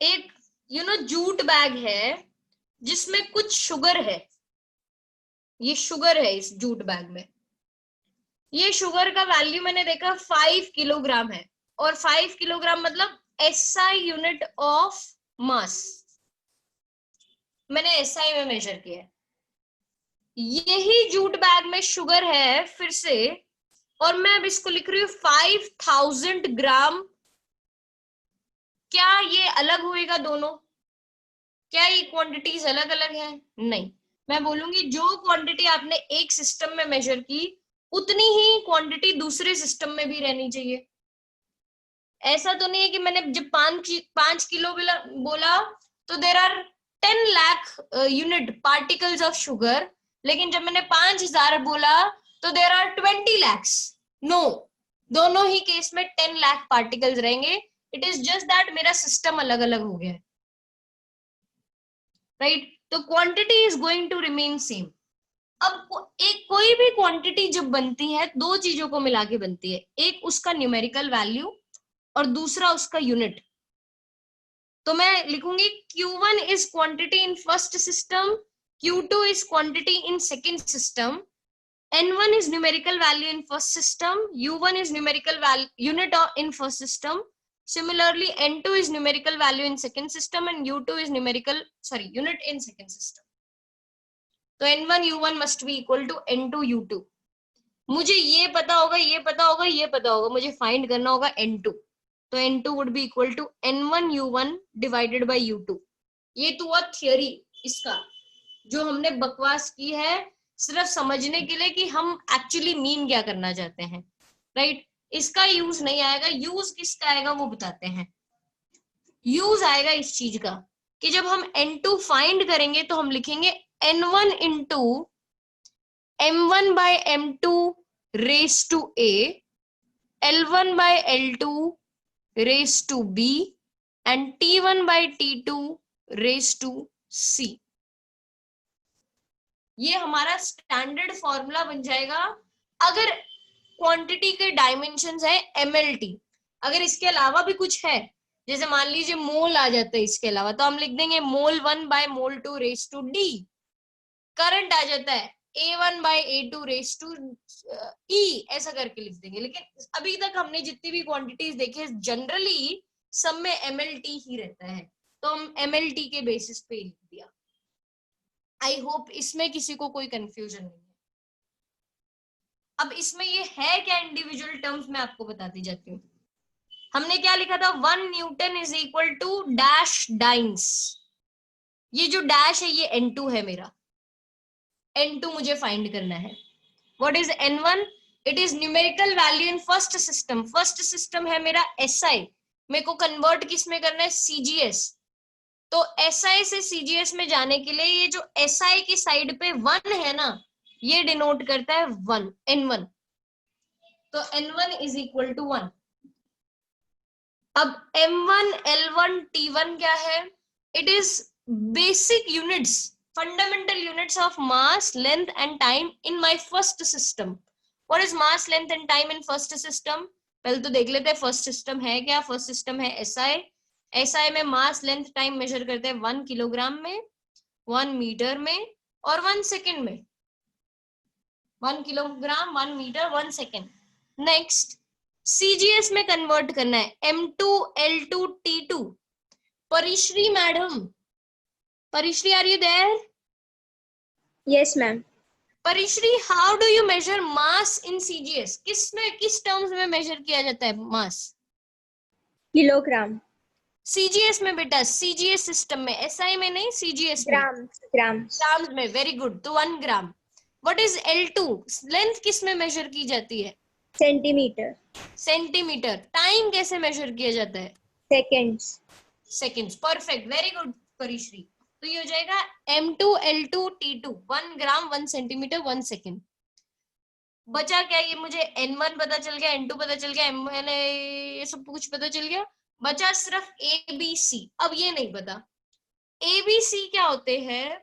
एक जूट बैग है जिसमें कुछ शुगर है। ये शुगर है इस जूट बैग में। ये शुगर का वैल्यू मैंने देखा 5 किलोग्राम है, और 5 किलोग्राम मतलब SI यूनिट ऑफ मास, मैंने SI में मेजर किया है। यही जूट बैग में शुगर है फिर से, और मैं अब इसको लिख रही हूँ 5000 ग्राम। क्या ये अलग होएगा दोनों? क्या ये क्वांटिटीज अलग अलग है? नहीं, मैं बोलूंगी जो क्वांटिटी आपने एक सिस्टम में मेजर की उतनी ही क्वांटिटी दूसरे सिस्टम में भी रहनी चाहिए। ऐसा तो नहीं है कि मैंने जब 5 किलो बोला तो there are 10 lakh unit particles of sugar, लेकिन जब मैंने 5000 बोला तो देर आर 20 लैक्स। नो, दोनों ही केस में 10 लाख पार्टिकल्स रहेंगे। इट इज जस्ट दैट मेरा सिस्टम अलग अलग हो गया है, राइट? तो quantity is going to remain same. अब एक कोई भी क्वांटिटी जब बनती है, दो चीजों को मिला के बनती है, एक उसका न्यूमेरिकल वैल्यू और दूसरा उसका यूनिट। तो मैं लिखूंगी Q1 is quantity in first system, Q2 is quantity in second system, N1 is numerical value in first system, U1 is numerical value unit in first system. Similarly, N2 is numerical value in second system and U2 is unit in second system. तो N1 U1 must be equal to N2 U2. मुझे ये पता होगा, ये पता होगा, ये पता होगा, मुझे फाइंड करना होगा N2. तो N2 would be equal to N1 U1 divided by U2. ये तो हुआ थियरी इसका, जो हमने बकवास की है सिर्फ समझने के लिए कि हम एक्चुअली मीन क्या करना चाहते हैं, राइट? इसका यूज नहीं आएगा। यूज किसका आएगा वो बताते हैं। यूज आएगा इस चीज का कि जब हम N2 फाइंड करेंगे तो हम लिखेंगे N1 into M1 by M2 raised to A, L1 by L2 raised to B and T1 by T2 raised to C. ये हमारा स्टैंडर्ड फॉर्मूला बन जाएगा अगर क्वांटिटी के डायमेंशंस है MLT। अगर इसके अलावा भी कुछ है, जैसे मान लीजिए मोल आ जाता है इसके अलावा, तो हम लिख देंगे mole 1 by mole 2 raise to D। Current आ जाता है A1 by A2 raise to E, ऐसा करके लिख देंगे। लेकिन अभी तक हमने जितनी भी क्वांटिटीज देखी है जनरली सब में MLT ही रहता है, तो हम MLT के बेसिस पे लिख दिया। आई होप इसमें किसी को कोई कंफ्यूजन नहीं है। अब इसमें ये है क्या इंडिविजुअल टर्म्स में आपको बताती जाती हूँ। हमने क्या लिखा था, 1 newton is equal to dash dynes. ये जो डैश है ये N2 है मेरा, N2 मुझे फाइंड करना है। What is N1? It is numerical value in first system. First system है मेरा SI, मेरे को कन्वर्ट किस में करना है, CGS। तो SI से CGS में जाने के लिए ये जो SI की साइड पे 1 है ना, ये डिनोट करता है 1, N1। तो N1 इज इक्वल टू 1। अब M1, L1, T1 क्या है? It is basic units, fundamental units of mass, length and time in my first system. What is mass, length and time in first system? पहले तो देख लेते हैं first system है क्या। फर्स्ट सिस्टम है SI। SI में मास लेंथ टाइम मेजर करते हैं 1 किलोग्राम में, 1 मीटर में और 1 सेकेंड में। 1 kilogram, 1 metre, 1 second. Next CGS में कन्वर्ट करना है, M2, L2, T2। Parishri madam, Parishri are you there? Yes, ma'am. Parishri, how do you measure mass in CGS? किस टर्म्स में मेजर किया जाता है मास? Kilogram. CGS में बेटा, CGS सिस्टम में, SI में नहीं, CGS में। Grams. ग्राम्स में, वेरी गुड। तो 1 ग्राम। What is L2? लेंथ किस में मेजर की जाती है? Centimeter. सेंटीमीटर। टाइम कैसे मेजर किया जाता है? Seconds. Seconds. Perfect, very good Parishri. तो ये हो जाएगा M2L2T2 1 ग्राम 1 सेंटीमीटर 1 सेकेंड। बचा क्या, ये मुझे N1 पता चल गया, N2 पता चल गया, M1 ये सब कुछ पता चल गया, बचा सिर्फ ABC। अब ये नहीं पता ABC क्या होते हैं,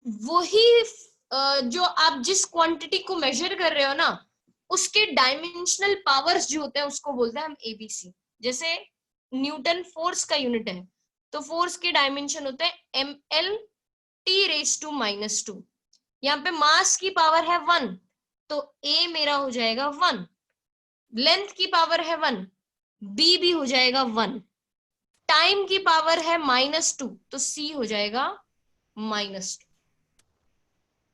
वही जो आप जिस क्वांटिटी को मेजर कर रहे हो ना, उसके डायमेंशनल पावर्स जो होते हैं उसको बोलते हैं हम ABC। जैसे न्यूटन फोर्स का यूनिट है, तो फोर्स के डायमेंशन होते हैं MLT⁻²। यहाँ पे मास की पावर है 1, तो A मेरा हो जाएगा 1, लेंथ की पावर है 1, B भी हो जाएगा 1, टाइम की पावर है -2, तो C हो जाएगा -2।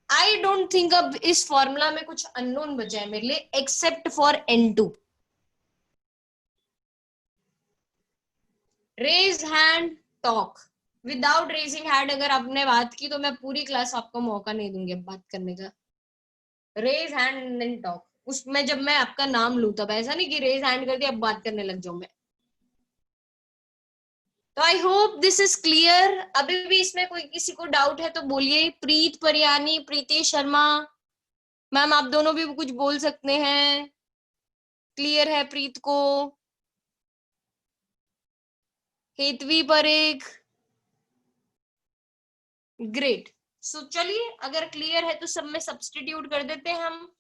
आई डोंट थिंक अब इस फॉर्मूला में कुछ अननोन बचा है मेरे लिए except for N2। Raise hand, talk. Without raising hand अगर आपने बात की तो मैं पूरी क्लास आपको मौका नहीं दूंगी अब बात करने का। रेज हैंड एंड टॉक, उसमें जब मैं आपका नाम लूं तब, ऐसा नहीं कि रेज हैंड कर दिया अब बात करने लग जाऊं मैं। तो I hope this is clear. अभी भी इसमें कोई किसी को डाउट है तो बोलिए। प्रीत परियानी, प्रीति शर्मा मैम, आप दोनों भी कुछ बोल सकते हैं। क्लियर है प्रीत को? हेतवी परेख, ग्रेट। सो चलिए, अगर क्लियर है तो सब में सब्स्टिट्यूट कर देते हैं हम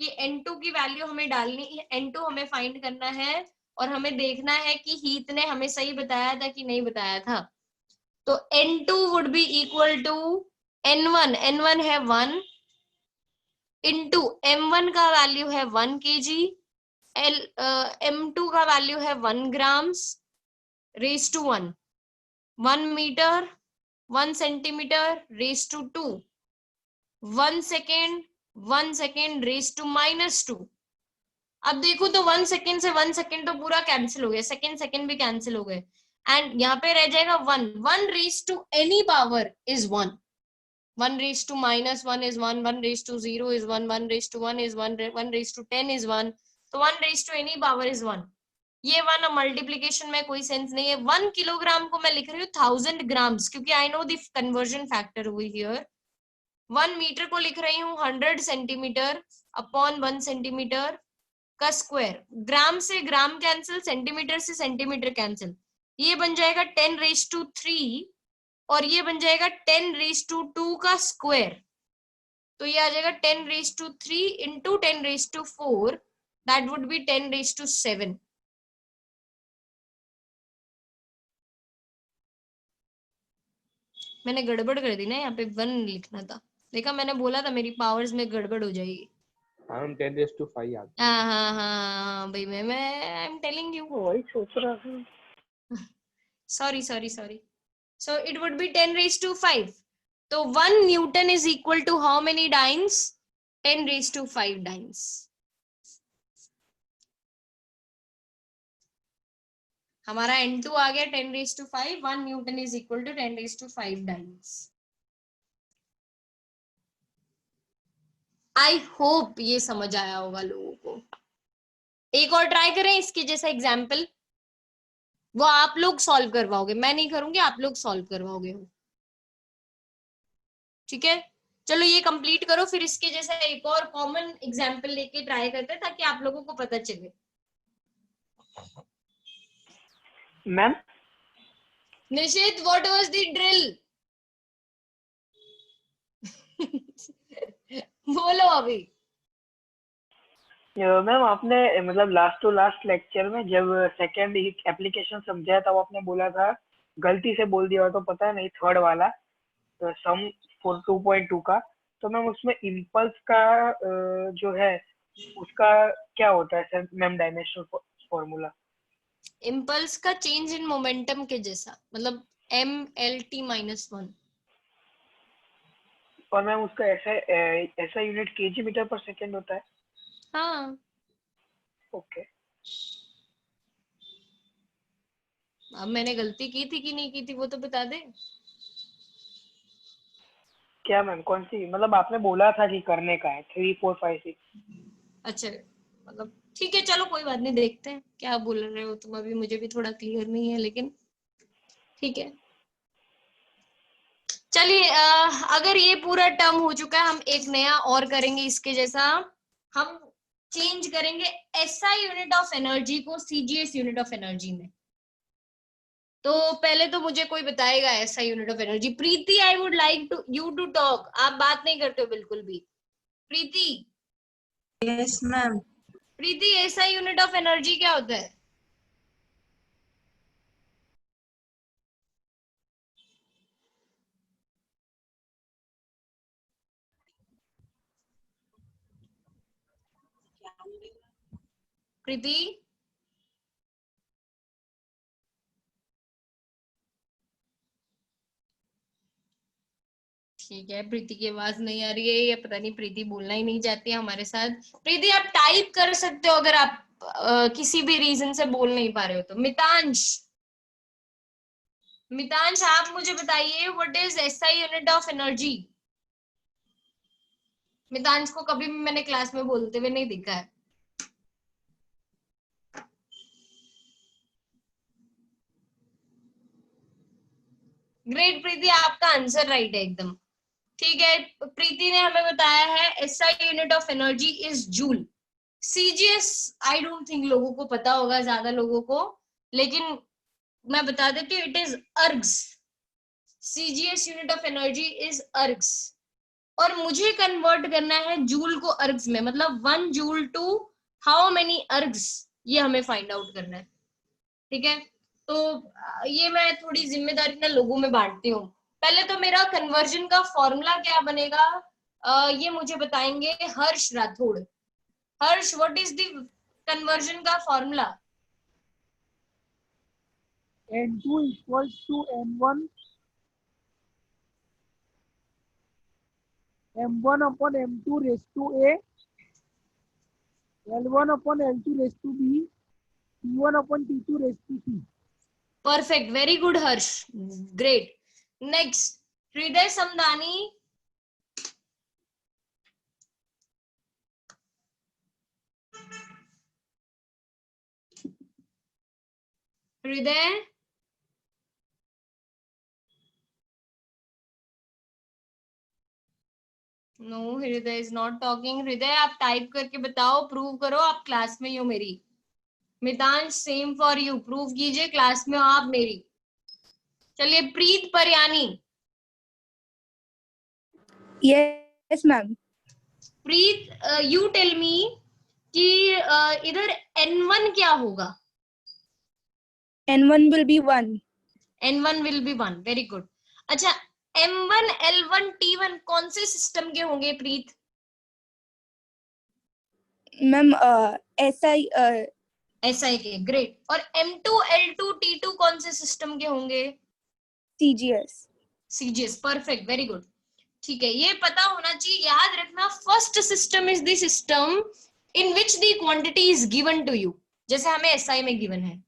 कि N2 की वैल्यू हमें डालनी है, N2 हमें फाइंड करना है और हमें देखना है कि हीत ने हमें सही बताया था कि नहीं बताया था। तो N2 would be equal to N1, N1 है 1 इंटू M1 का वैल्यू है 1 kg, M2 का वैल्यू है 1 grams raise to 1, 1 metre 1 centimetre raise to 2, 1 second raise to -2। अब देखो तो 1 सेकेंड से 1 सेकेंड तो पूरा कैंसिल हो गया, सेकेंड भी कैंसिल हो गए, एंड यहाँ पे रह जाएगा 1 raise to any power is 1, 1 raised to -1 is 1, 1 raised to 0 is 1, 1 raised to 1 is 1, 1 raised to 10 is 1, तो 1 raised to any power is 1। ये 1 मल्टीप्लीकेशन में कोई सेंस नहीं है। 1 किलोग्राम को मैं लिख रही हूँ 1000 ग्राम्स, क्योंकि I know the conversion factor over here. 1 metre को लिख रही हूँ 100 सेंटीमीटर अपॉन 1 सेंटीमीटर का स्क्वायर। ग्राम से ग्राम कैंसिल, सेंटीमीटर से सेंटीमीटर कैंसिल, ये बन जाएगा 10 raised to 3 और ये बन जाएगा 10 raised to 2 का स्क्वायर। तो ये आ जाएगा 10 raised to 3 into 10 raised to 4, that would be 10 raised to 7। मैंने गड़बड़ कर दी ना, यहाँ पे 1 लिखना था। देखा, मैंने बोला था मेरी पावर्स में गड़बड़ हो जाएगी। हम 10 raised to 5 आ गए। हाँ भाई, मैं आई एम टेलिंग यू, वही सोच रहा था। Sorry. So it would be 10 raised to 5. So 1 Newton is equal to how many dynes? 10 raised to 5 dynes. हमारा N2 आ गया 10 raised to 5, 1 Newton is equal to 10 raised to 5 dynes. I hope ये समझ आया होगा लोगों को। एक और ट्राई करें इसके जैसा एग्जाम्पल, वो आप लोग सॉल्व करवाओगे, मैं नहीं करूंगी, आप लोग सॉल्व करवाओगे। ठीक है, चलो ये कंप्लीट करो, फिर इसके जैसा एक और कॉमन एग्जाम्पल लेके ट्राई करते हैं ताकि आप लोगों को पता चले। Ma'am Nishit, what was the drill? बोलो अभी। मैम आपने मतलब लास्ट टू लास्ट लेक्चर में जब सेकंड एप्लीकेशन समझाया तब आपने बोला था, गलती से बोल दिया तो पता नहीं, थर्ड वाला सम फॉर 2.2 का, तो मैम उसमें इम्पल्स का जो है उसका क्या होता है sir ma'am, dimensional formula? Impulse का चेंज इन मोमेंटम के जैसा, मतलब MLT-1। और मैम उसका ऐसा unit KG metre per second होता है? हाँ। ओके। अब मैंने गलती की थी कि नहीं की थी वो तो बता दे। क्या मैम, कौन सी? मतलब आपने बोला था कि करने का है 3, 4, 5, 6। अच्छा, मतलब ठीक है, चलो कोई बात नहीं, देखते हैं क्या बोल रहे हो तुम। अभी मुझे भी थोड़ा क्लियर नहीं है, लेकिन ठीक है। चलिए अगर ये पूरा टर्म हो चुका है, हम एक नया और करेंगे इसके जैसा। हम चेंज करेंगे एसआई यूनिट ऑफ एनर्जी को सीजीएस यूनिट ऑफ एनर्जी में। तो पहले तो मुझे कोई बताएगा SI unit of energy. Preeti, I would like to you to talk. आप बात नहीं करते हो बिल्कुल भी। Preeti, yes ma'am. Preeti, SI unit of energy क्या होता है? प्रीति, ठीक है, प्रीति की आवाज नहीं आ रही है, या पता नहीं प्रीति बोलना ही नहीं चाहती है हमारे साथ। प्रीति, आप टाइप कर सकते हो अगर आप किसी भी रीजन से बोल नहीं पा रहे हो तो। मितांश, मितांश आप मुझे बताइए what is SI unit of energy. Mitansh को कभी भी मैंने क्लास में बोलते हुए नहीं देखा है। ग्रेट प्रीति, आपका आंसर राइट है एकदम। ठीक है, प्रीति ने हमें बताया है SI unit of energy is joule. CGS I don't think लोगों को पता होगा, ज्यादा लोगों को, लेकिन मैं बता देती हूँ, it is ergs. CGS unit of energy is ergs. और मुझे कन्वर्ट करना है जूल को अर्ग्स में, मतलब 1 जूल टू हाउ मेनी अर्ग्स, ये हमें फाइंड आउट करना है। ठीक है, तो ये मैं थोड़ी जिम्मेदारी ना लोगों में बांटती हूँ। पहले तो मेरा कन्वर्जन का फॉर्मूला क्या बनेगा, ये मुझे बताएंगे हर्ष राठौड़। हर्ष, व्हाट इज द कन्वर्जन का formula? N2 equals to M1 upon M2 raised to A, L1 upon L2 raised to B, T1 upon T2 raised to C. Perfect, very good Harsh, great. Next, हृदय समदानी। हृदय, no, हृदय is not talking. हृदय आप type करके बताओ, prove करो आप class में ही हो मेरी। Mitansh, same for you, prove कीजिए क्लास में हो आप मेरी। चलिए, Preet Paryani. Yes ma'am. Preet, you tell me कि इधर N1 क्या होगा? N1 will be 1. N1 will be 1, very good. अच्छा, M1, L1, T1 कौन से सिस्टम के होंगे प्रीत? मैम SI SI के, ग्रेट। और M2, L2, T2 कौन से सिस्टम के होंगे? CGS. CGS, perfect, very good. ठीक है, ये पता होना चाहिए, याद रखना। First system is the system in which the quantity is given to you, जैसे हमें SI में गिवन है।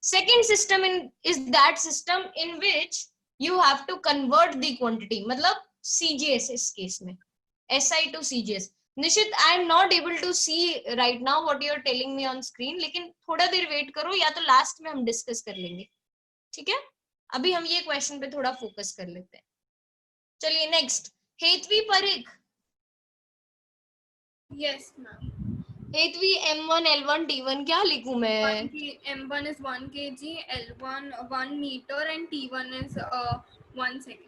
Second system is that system in which you have to convert the quantity, मतलब CGS इस केस में, SI to CGS। Nishit, I am not able to see right now what you are telling me on screen, लेकिन थोड़ा देर wait करो, या तो last में हम डिस्कस कर लेंगे। ठीक है, अभी हम ये क्वेश्चन पे थोड़ा फोकस कर लेते हैं। चलिए next, Hetvi Parikh. Yes ma'am. Hetvi, M1, L1, T1 क्या लिखूं मैं? M1 is 1 kg, L1 1 meter and T1 is 1 second.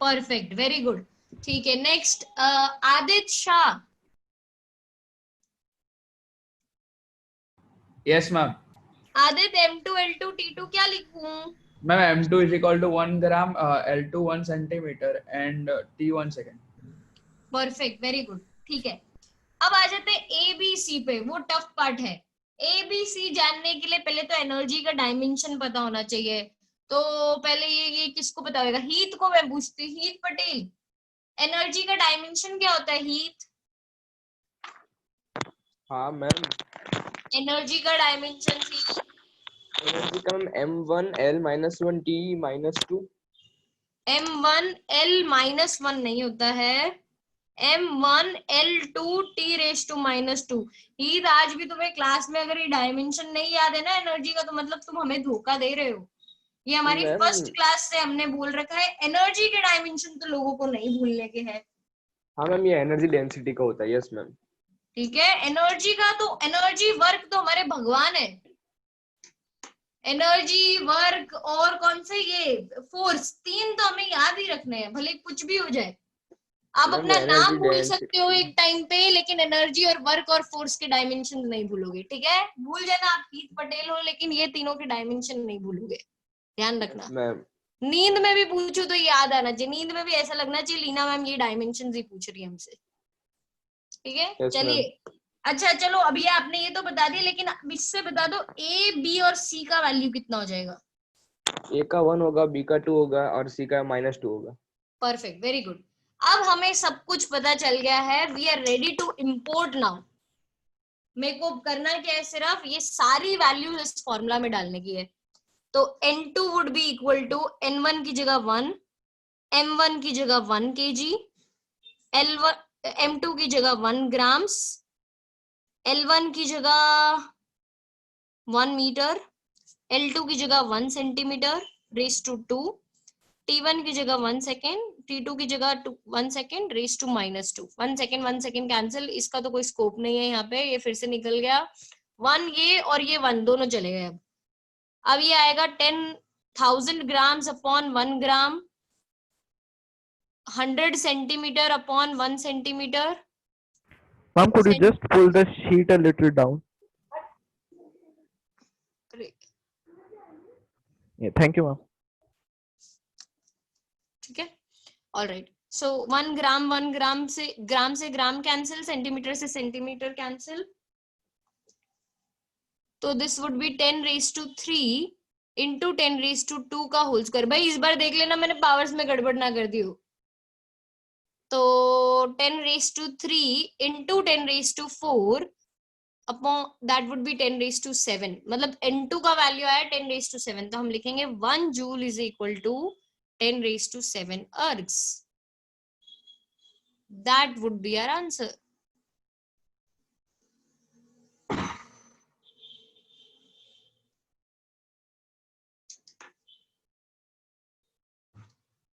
Perfect, very good. ठीक है, next Aditya Shah. Yes ma'am. Aditya, M2, L2, T2 क्या लिखूं? Ma'am M2 is equal to 1 gram, L2 1 centimeter and T 1 second. Perfect, very good. ठीक है, अब आ जाते हैं ABC पे, वो टफ पार्ट है। ABC जानने के लिए पहले तो एनर्जी का डायमेंशन पता होना चाहिए। तो पहले ये किसको पता होगा? हीत को मैं पूछती हूँ, हीत पटेल, एनर्जी का डायमेंशन क्या होता है हीत? हाँ मैम, एनर्जी का डायमेंशन हीत? एनर्जी का ma'am M1 L-1 T-2। M1 L-1 नहीं होता है, M1 L2 T⁻²। हीत, आज भी तुम्हें क्लास में अगर ये डायमेंशन नहीं याद है ना एनर्जी का, तो मतलब तुम हमें धोखा दे रहे हो। ये हमारी मैम फर्स्ट क्लास से हमने बोल रखा है। एनर्जी के डायमेंशन तो लोगों को नहीं भूलने के हैं, हाँ मैम, ये एनर्जी डेंसिटी का होता है। Yes ma'am. ठीक है। एनर्जी का तो एनर्जी वर्क तो हमारे भगवान है। एनर्जी वर्क और कौन से ये फोर्स, तीन तो हमें याद ही रखने हैं, भले कुछ भी हो जाए। आप मैम अपना एनर्जी नाम भूल सकते डेंसिटी, हो एक टाइम पे, लेकिन एनर्जी और वर्क और फोर्स के डायमेंशन नहीं भूलोगे, ठीक है। भूल जाना आप हीत पटेल हो, लेकिन ये तीनों के डायमेंशन नहीं भूलोगे, ध्यान रखना। मैम नींद में भी पूछू तो याद आना चाहिए, नींद में भी ऐसा लगना चाहिए लीना मैम ये डायमेंशन ही पूछ रही है हमसे, ठीक है। यस चलिए, मैम। अच्छा चलो, अभी आपने ये तो बता दिया, लेकिन अब इससे बता दो ए बी और सी का वैल्यू कितना हो जाएगा। ए का 1 होगा, बी का 2 होगा और सी का -2 होगा। Perfect, very good. अब हमें सब कुछ पता चल गया है, we are ready to import now. मेरे को करना क्या है, सिर्फ ये सारी वैल्यूज इस फॉर्मूला में डालने की है। तो N2 would be equal to N1 की जगह 1, M1 की जगह 1 kg, L1 M2 की जगह 1 ग्राम्स, L1 की जगह 1 मीटर, L2 की जगह 1 सेंटीमीटर रेस टू 2, T1 की जगह 1 सेकेंड, T2 की जगह 1 second raise to -2। 1 second cancel, इसका तो कोई स्कोप नहीं है यहाँ पे, ये फिर से निकल गया 1, ये और ये 1 दोनों चले गए। अब ये आएगा 10,000 grams upon 1 gram, 100 centimetre upon 1 centimetre. Ma'am, could you just pull the sheet a little down? Yeah, thank you, ma'am. ठीक है, ऑलराइट। सो 1 ग्राम से ग्राम कैंसिल, सेंटीमीटर से सेंटीमीटर कैंसिल, तो this would be 10 raise to 3 into 10 raise to 2 का whole square. भाई इस बार देख लेना मैंने पावर्स में गड़बड़ ना कर दी हो। तो 10 raise to 3 into 10 raise to 4 upon that would be 10 raise to 7, मतलब N2 का वैल्यू आया 10 रेज टू 7, तो हम लिखेंगे 1 joule is equal to 10 raised to 7 ergs. That would be our answer.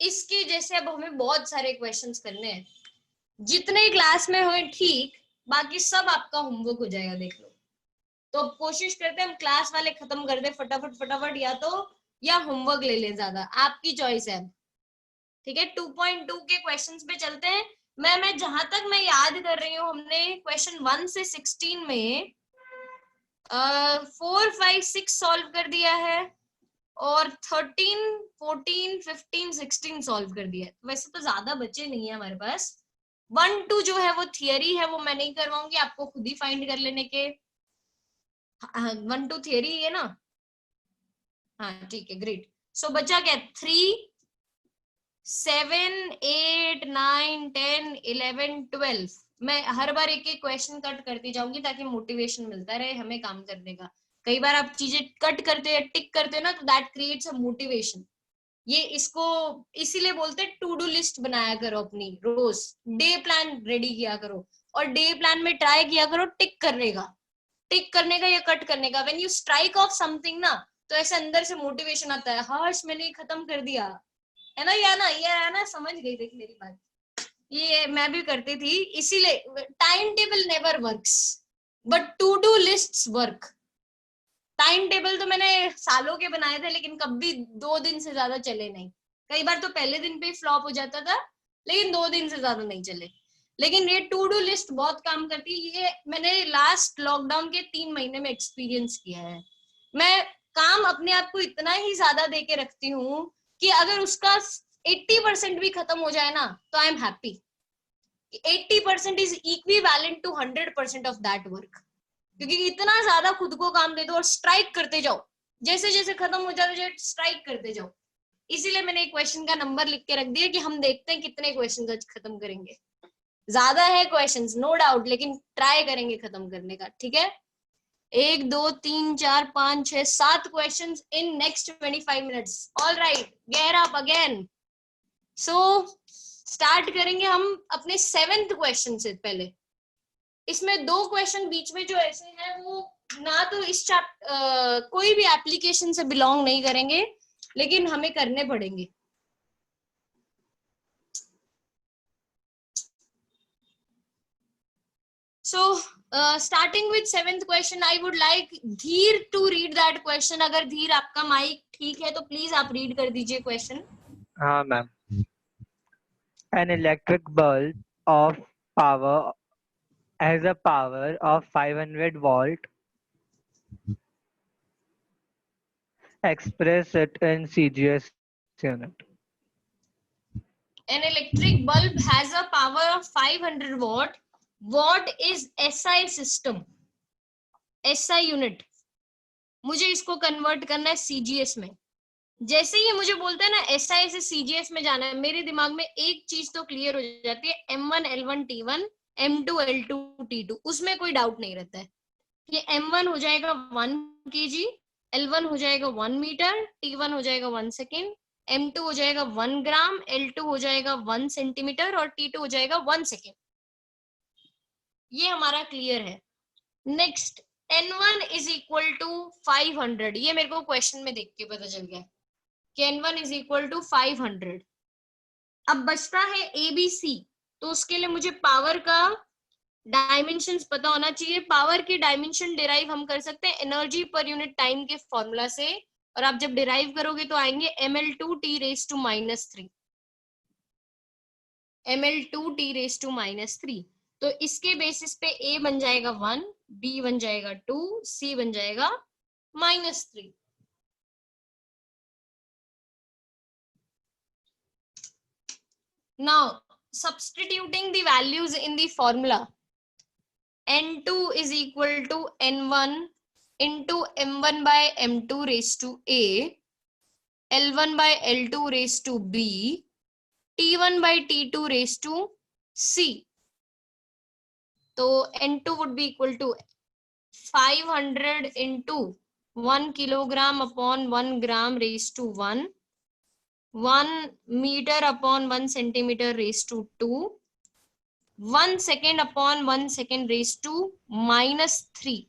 इसके जैसे अब हमें बहुत सारे क्वेश्चंस करने हैं, जितने क्लास में हो ठीक, बाकी सब आपका होमवर्क हो जाएगा, देख लो। तो अब कोशिश करते हैं हम क्लास वाले खत्म कर दे फटाफट, या होमवर्क ले ले ज्यादा, आपकी चॉइस है, ठीक है। 2.2 के क्वेश्चंस पे चलते हैं। मैं जहां तक मैं याद कर रही हूँ, हमने क्वेश्चन 1 से 16 में 4, 5, 6 सॉल्व कर दिया है, और 13, 14, 15, 16 सॉल्व कर दिया है। वैसे तो ज्यादा बचे नहीं है हमारे पास। 1, 2 जो है वो थियरी है, वो मैं नहीं करवाऊंगी, आपको खुद ही फाइंड कर लेने के। 1, 2 थियरी है ना, हाँ ठीक है, ग्रेट। सो बचा क्या, 3, 7, 8, 9, 10, 11, 12। मैं हर बार एक एक क्वेश्चन कट करती जाऊंगी ताकि मोटिवेशन मिलता रहे हमें काम करने का। कई बार आप चीजें कट करते हैं, टिक करते हैं ना, तो दैट क्रिएट्स अ मोटिवेशन। ये इसको इसीलिए बोलते हैं टू डू लिस्ट बनाया करो अपनी, रोज डे प्लान रेडी किया करो, और डे प्लान में ट्राई किया करो टिक करने का या कट करने का। When you strike off something ना, तो ऐसे अंदर से मोटिवेशन आता है, हर्ष मैंने खत्म कर दिया, है ना, ये है ना, समझ गई थी मेरी बात। ये मैं भी करती थी, इसीलिए time table never works but to do lists work. Time table तो मैंने सालों के बनाए थे, लेकिन कभी 2 दिन से ज्यादा चले नहीं। कई बार तो पहले दिन पे फ्लॉप हो जाता था, लेकिन 2 दिन से ज्यादा नहीं चले। लेकिन ये टू डू लिस्ट बहुत काम करती है, ये मैंने लास्ट लॉकडाउन के 3 महीने में एक्सपीरियंस किया है। मैं काम अपने आप को इतना ही ज्यादा दे के रखती हूँ कि अगर उसका 80% भी खत्म हो जाए ना, तो I am happy. 80% is equivalent to 100% of that work, क्योंकि इतना ज्यादा खुद को काम दे दो और स्ट्राइक करते जाओ, जैसे जैसे खत्म हो जाए स्ट्राइक करते जाओ। इसीलिए मैंने एक क्वेश्चन का नंबर लिख के रख दिया कि हम देखते हैं कितने क्वेश्चन आज खत्म करेंगे। ज्यादा है क्वेश्चंस नो डाउट, लेकिन ट्राई करेंगे खत्म करने का, ठीक है। 1, 2, 3, 4, 5, 6, 7 questions in next 25 minutes. All right, get up again. So start करेंगे हम अपने 7th क्वेश्चन से। पहले इसमें 2 क्वेश्चन बीच में जो ऐसे हैं, वो ना तो इस कोई भी एप्लीकेशन से बिलोंग नहीं करेंगे, लेकिन हमें करने पड़ेंगे। So, starting with 7th question, I would like धीर to read that question. अगर धीर आपका माइक ठीक है तो प्लीज आप रीड कर दीजिए क्वेश्चन। हाँ ma'am. An electric bulb of power has a power of 500 volt. Express it in CGS unit. An electric bulb has a power of 500 watt. What is SI system? SI unit. मुझे इसको convert करना है CGS में। जैसे ही मुझे बोलता है ना SI से CGS में जाना है, मेरे दिमाग में एक चीज तो क्लियर हो जाती है, M1 L1 T1 M2 L2 T2, उसमें कोई डाउट नहीं रहता है। ये M1 हो जाएगा 1 kg, L1 हो जाएगा 1 मीटर, T1 हो जाएगा 1 सेकेंड, M2 हो जाएगा 1 ग्राम, L2 हो जाएगा 1 सेंटीमीटर और T2 हो जाएगा 1 सेकेंड। ये हमारा क्लियर है। Next, N1 is equal to 500, ये मेरे को क्वेश्चन में देख के पता चल गया कि N1 इज इक्वल टू 500। अब बचता है ABC, तो उसके लिए मुझे पावर का डायमेंशंस पता होना चाहिए। पावर की डायमेंशन डिराइव हम कर सकते हैं एनर्जी पर यूनिट टाइम के फॉर्मूला से, और आप जब डिराइव करोगे तो आएंगे ml2t⁻³ ml2t⁻³। तो इसके बेसिस पे A बन जाएगा 1, B बन जाएगा 2, C बन जाएगा -3। Now substituting the values in the formula, N2 is equal to N1 into M1 by M2 raised to A, L1 by L2 raised to B, T1 by T2 raised to C. So N2 would be equal to 500 into 1 kilogram upon 1 gram raised to 1, 1 meter upon 1 centimeter raised to 2, 1 second upon 1 second raised to -3।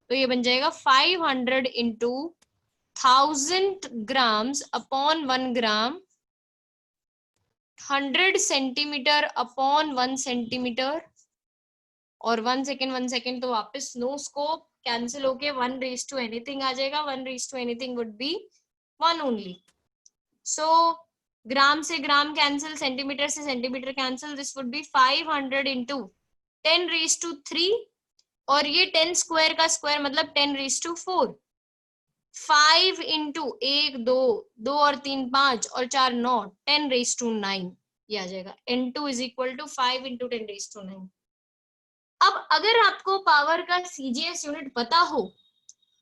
तो ये बन जाएगा 500 into 1000 grams upon 1 gram, 100 centimeter upon 1 centimeter, और 1 second तो वापस no scope cancel होके 1 raised to anything आ जाएगा। 1 raised to anything would be 1 only. So ग्राम से ग्राम कैंसिल, सेंटीमीटर से centimetre cancel, this would B 500 into 10 raised to 3, और ये 10 square का स्क्वायर मतलब 10 raised to 4, 5 into 1 2 2 और 3 5 और 4 9, 10 raised to 9 ये आ जाएगा। N2 is equal to 5 into 10 raised to 9। अब अगर आपको पावर का CGS यूनिट पता हो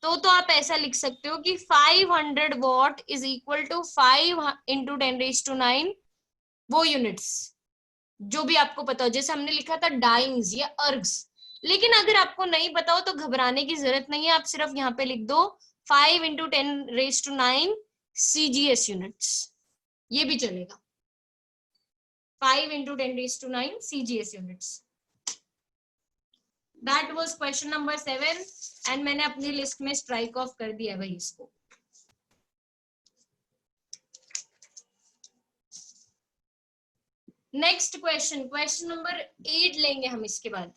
तो आप ऐसा लिख सकते हो कि 500 watt is equal to 5 into 10 raised to 9 वो यूनिट्स जो भी आपको पता हो। जैसे हमने लिखा था डाइम्स या अर्ग्स, लेकिन अगर आपको नहीं पता हो तो घबराने की जरूरत नहीं है, आप सिर्फ यहाँ पे लिख दो 5 into 10 raised to 9 CGS units, ये भी चलेगा। 5 into 10 raised to 9 CGS units. That was question number 7 and मैंने अपनी लिस्ट में स्ट्राइक ऑफ कर दिया भाई इसको। नेक्स्ट क्वेश्चन, क्वेश्चन नंबर 8 लेंगे हम इसके बाद।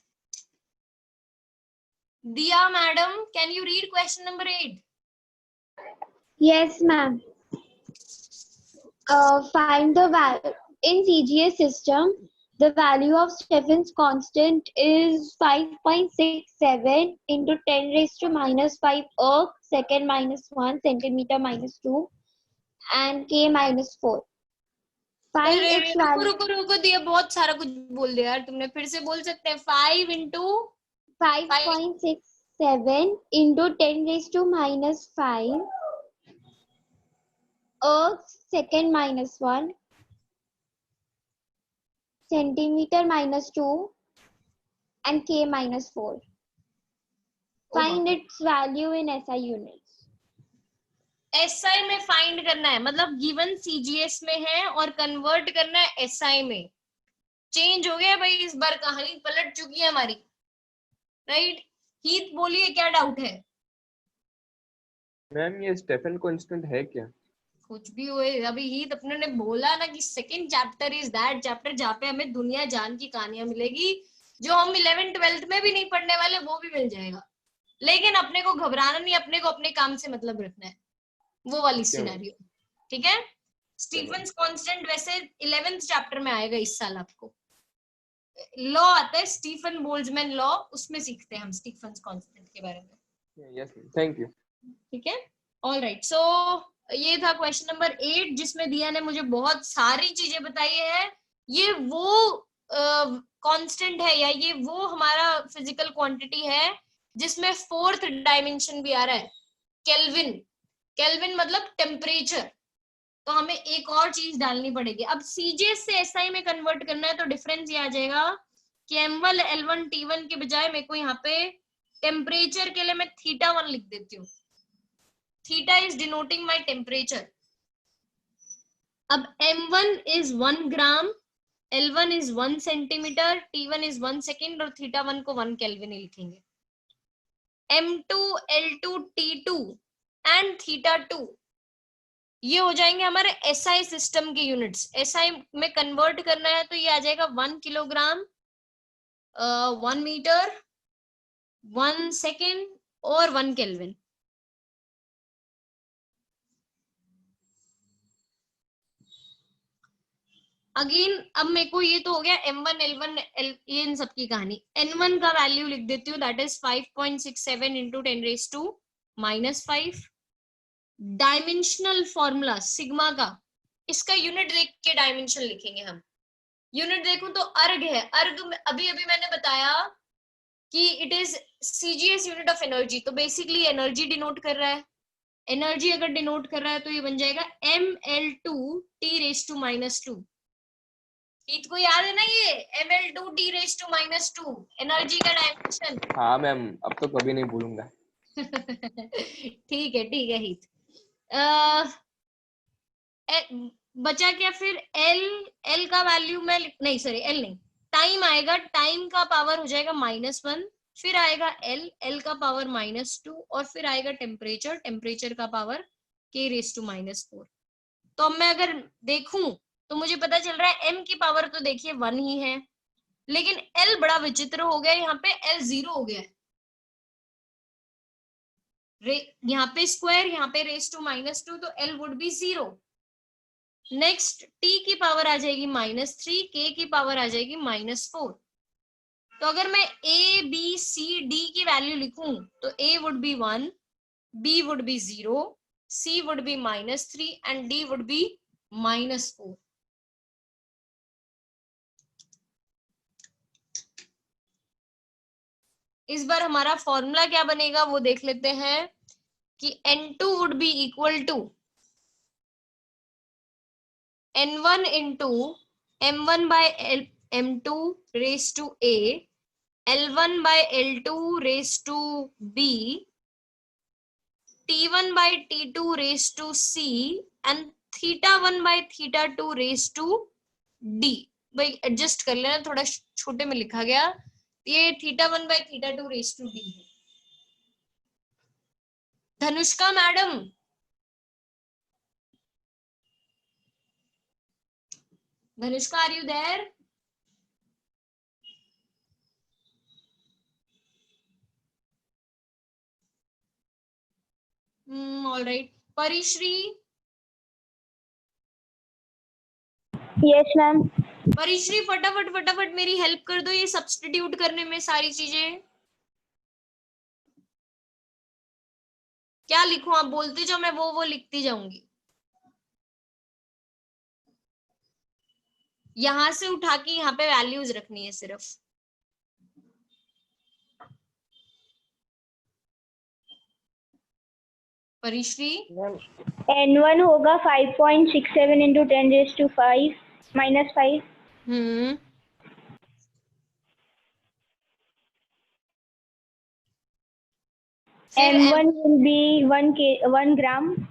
दिया madam, can you read question number 8? Yes, ma'am. Find the value in CGS system. The value of Stephen's constant is 5.67 into 10 raised to -5 erg second -1 centimeter -2 and K -4. Find its value. रुको दिया, बहुत सारा कुछ बोल दिया यार तुमने, फिर से बोल सकते हैं। 5 into 5.67 into 10 raised to -5 erg second -1 centimeter -2 and K -4. Find its value in SI units. SI में फाइंड करना है, मतलब गिवन CGS में है और कन्वर्ट करना है SI में। चेंज हो गया भाई, इस बार कहानी पलट चुकी है हमारी, राइट? हीत बोलिए क्या डाउट है? मैम ये स्टेफन कांस्टेंट है क्या? कुछ भी हुए, अभी ही अपने ने बोला ना कि second chapter is that chapter जहाँ पे हमें दुनिया जान की कहानियां मिलेगी, जो हम 11th 12th में भी नहीं पढ़ने वाले वो भी मिल जाएगा। लेकिन अपने को घबराना नहीं, अपने को अपने काम से मतलब रखना है, वो वाली ठीक है मैम। सिनेरियो। ठीक है। स्टीफन्स कांस्टेंट वैसे 11th चैप्टर में आएगा इस साल, आपको लॉ आता है स्टीफन बोल्ट्जमैन लॉ, उसमें सीखते हैं हम स्टीफन्स कांस्टेंट के बारे में। Yes thank you. ठीक है। ऑल राइट, सो ये था क्वेश्चन नंबर 8 जिसमें दिया ने मुझे बहुत सारी चीजें बताई है। ये वो कांस्टेंट है या ये वो हमारा फिजिकल क्वांटिटी है जिसमें 4th डायमेंशन भी आ रहा है, केल्विन। केल्विन मतलब टेम्परेचर। तो हमें एक और चीज डालनी पड़ेगी। अब सीजीएस से एसआई में कन्वर्ट करना है तो डिफरेंस ये आ जाएगा कि M1 L1 T1 के बजाय मेरे को यहाँ पे टेम्परेचर के लिए मैं θ1 लिख देती हूँ। Theta is denoting my temperature. अब M1 is 1 gram, L1 is 1 centimetre, T1 is 1 second और θ1 को 1 केल्विन ही लिखेंगे। M2 L2 T2 एंड θ2 ये हो जाएंगे हमारे एसआई सिस्टम के यूनिट्स। एसआई में कन्वर्ट करना है तो ये आ जाएगा 1 किलोग्राम, 1 मीटर, 1 सेकेंड और 1 केल्विन। अगेन अब मेरे को ये तो हो गया M1 L1 ये इन सब की कहानी। N1 का वैल्यू लिख देती हूँ, that is 5.67 into 10⁻⁻⁵। Dimensional formula sigma का, इसका यूनिट देख के डायमेंशन लिखेंगे हम। यूनिट देखूं तो अर्ग है। अर्ग अभी अभी मैंने बताया कि it is CGS unit of energy, तो बेसिकली एनर्जी डिनोट कर रहा है। एनर्जी अगर डिनोट कर रहा है तो ये बन जाएगा mL2T⁻²। हीत को याद है ना, ये mL2T⁻², एनर्जी का डायमेंशन। हाँ मैम, अब तो कभी नहीं भूलूंगा। ठीक है हीत। बचा क्या फिर? एल का वैल्यू में नहीं, सॉरी एल नहीं, टाइम आएगा। टाइम का पावर हो जाएगा -1, फिर आएगा एल का पावर -2 और फिर आएगा टेम्परेचर, टेम्परेचर का पावर K⁻⁻⁴। तो अब मैं अगर देखूं तो मुझे पता चल रहा है m की पावर तो देखिए 1 ही है, लेकिन l बड़ा विचित्र हो गया, यहाँ पे l 0 हो गया है। यहाँ पे स्क्वायर, यहाँ पे raised to -2, तो l would B 0। Next t की पावर आ जाएगी -3, k की पावर आ जाएगी -4। तो अगर मैं a b c d की वैल्यू लिखूं तो a would be 1, b would be 0, c would be -3 and d would be -4। इस बार हमारा फॉर्मूला क्या बनेगा वो देख लेते हैं कि N2 would be equal to N1 into M1 by M2 raise to A, L1 by L2 raise to B, T1 by T2 raise to C and θ1 by θ2 raise to D। भाई adjust कर लेना, थोड़ा छोटे में लिखा गया, ये θ1 by θ2 raise to D है। Dhanushka madam, Dhanushka are you there? All right. Parishri, yes ma'am. Parishri फटाफट मेरी हेल्प कर दो ये सब्स्टिट्यूट करने में सारी चीजें। क्या लिखूं? आप बोलते जाओ, मैं वो लिखती जाऊंगी। यहां से उठा के यहाँ पे वैल्यूज रखनी है सिर्फ। परिश्री, N1 होगा 5.67 into 10⁻⁵ -5। M1 will be 1 gram.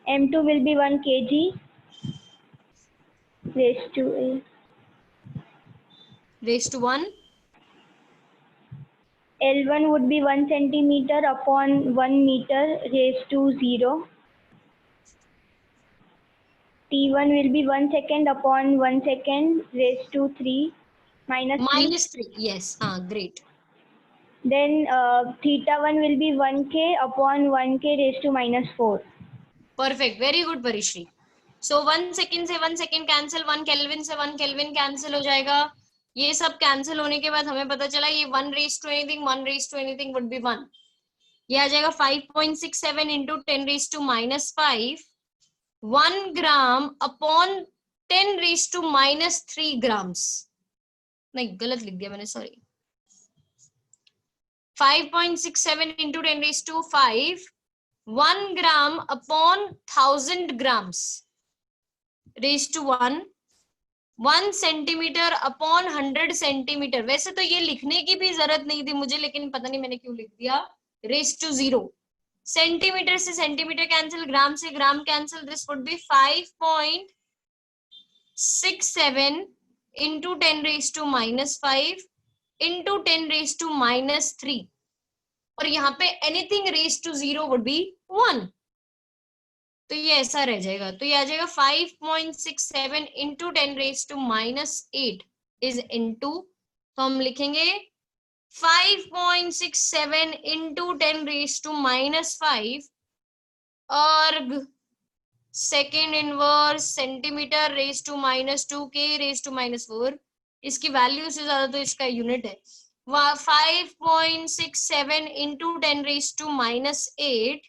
M2 will be 1 kg raised to A. raised to 1 L1 would be 1 centimeter upon 1 meter raised to 0. T1 will be 1 second upon 1 second raised to 3 minus 3. -3. Yes. Great. Then theta1 will be 1k upon 1k raised to -4. Perfect, very good Parishri. So 1 second से 1 second cancel, 1 kelvin से 1 kelvin cancel हो जाएगा. ये सब cancel होने के बाद हमें पता चला ये 1 raise to anything would be 1. ये आ जाएगा 5.67 into 10 raise to -5, 1 gram upon 10 raise to -3 grams. नहीं, गलत लिख दिया मैंने, sorry. 5.67 into 10 raise to 5, 1 gram upon 1000 grams raised to 1 centimeter upon 100 centimeter. वैसे तो ये लिखने की भी जरूरत नहीं थी मुझे, लेकिन पता नहीं मैंने क्यों लिख दिया. raised to 0. सेंटीमीटर से सेंटीमीटर कैंसिल, ग्राम से gram cancel. This would B 5.67 into 10 raised to -5 into 10 raised to -3. और यहाँ पे anything raise to 0 would be 1. तो ये ऐसा रह जाएगा. तो ये आ जाएगा 5.67 into 10 raise to -8 is into, तो हम लिखेंगे 5.67 into 10 raise to -5 erg second inverse centimetre raise to -2 k raise to -4. इसकी वैल्यू से ज्यादा तो इसका यूनिट है. 5.67 into 10 raised to -8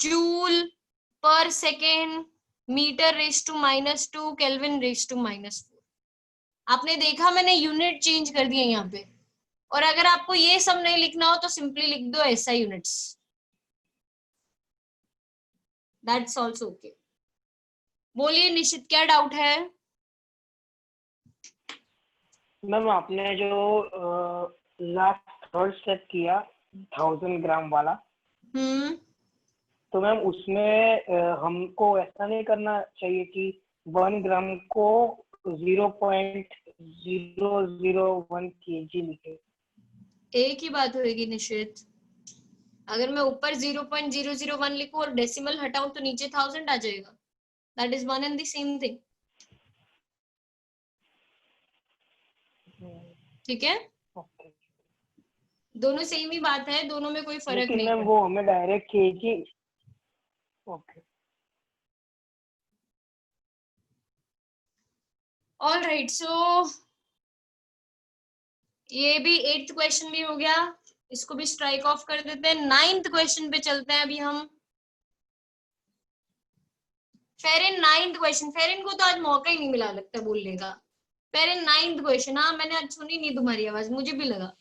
जूल पर second, metre raise to -2, kelvin raise to -4. आपने देखा मैंने यूनिट चेंज कर दिए यहाँ पे. और अगर आपको ये सब नहीं लिखना हो तो सिंपली लिख दो SI units. That's also okay. बोलिए निशित, क्या डाउट है? मैम आपने जो लास्ट थर्ड स्टेप किया 1000 ग्राम वाला, तो मैम उसमें हमको ऐसा नहीं करना चाहिए कि 1 ग्राम को 0.001 kg लिखे. एक ही बात होगी निशित. अगर मैं ऊपर 0.001 लिखूं और डेसिमल हटाऊं तो नीचे 1000 आ जाएगा. That is one and the same thing. ठीक है, दोनों सेम ही बात है, दोनों में कोई फर्क नहीं है. वो हमें direct KG. Okay, all right. So ये भी 8th क्वेश्चन भी हो गया, इसको भी स्ट्राइक ऑफ कर देते हैं. 9th क्वेश्चन पे चलते हैं अभी हम. फेरिन 9th क्वेश्चन. फेरिन को तो आज मौका ही नहीं मिला लगता बोलने का. फेरिन 9th क्वेश्चन. हाँ, मैंने आज सुनी नहीं तुम्हारी आवाज, मुझे भी लगा.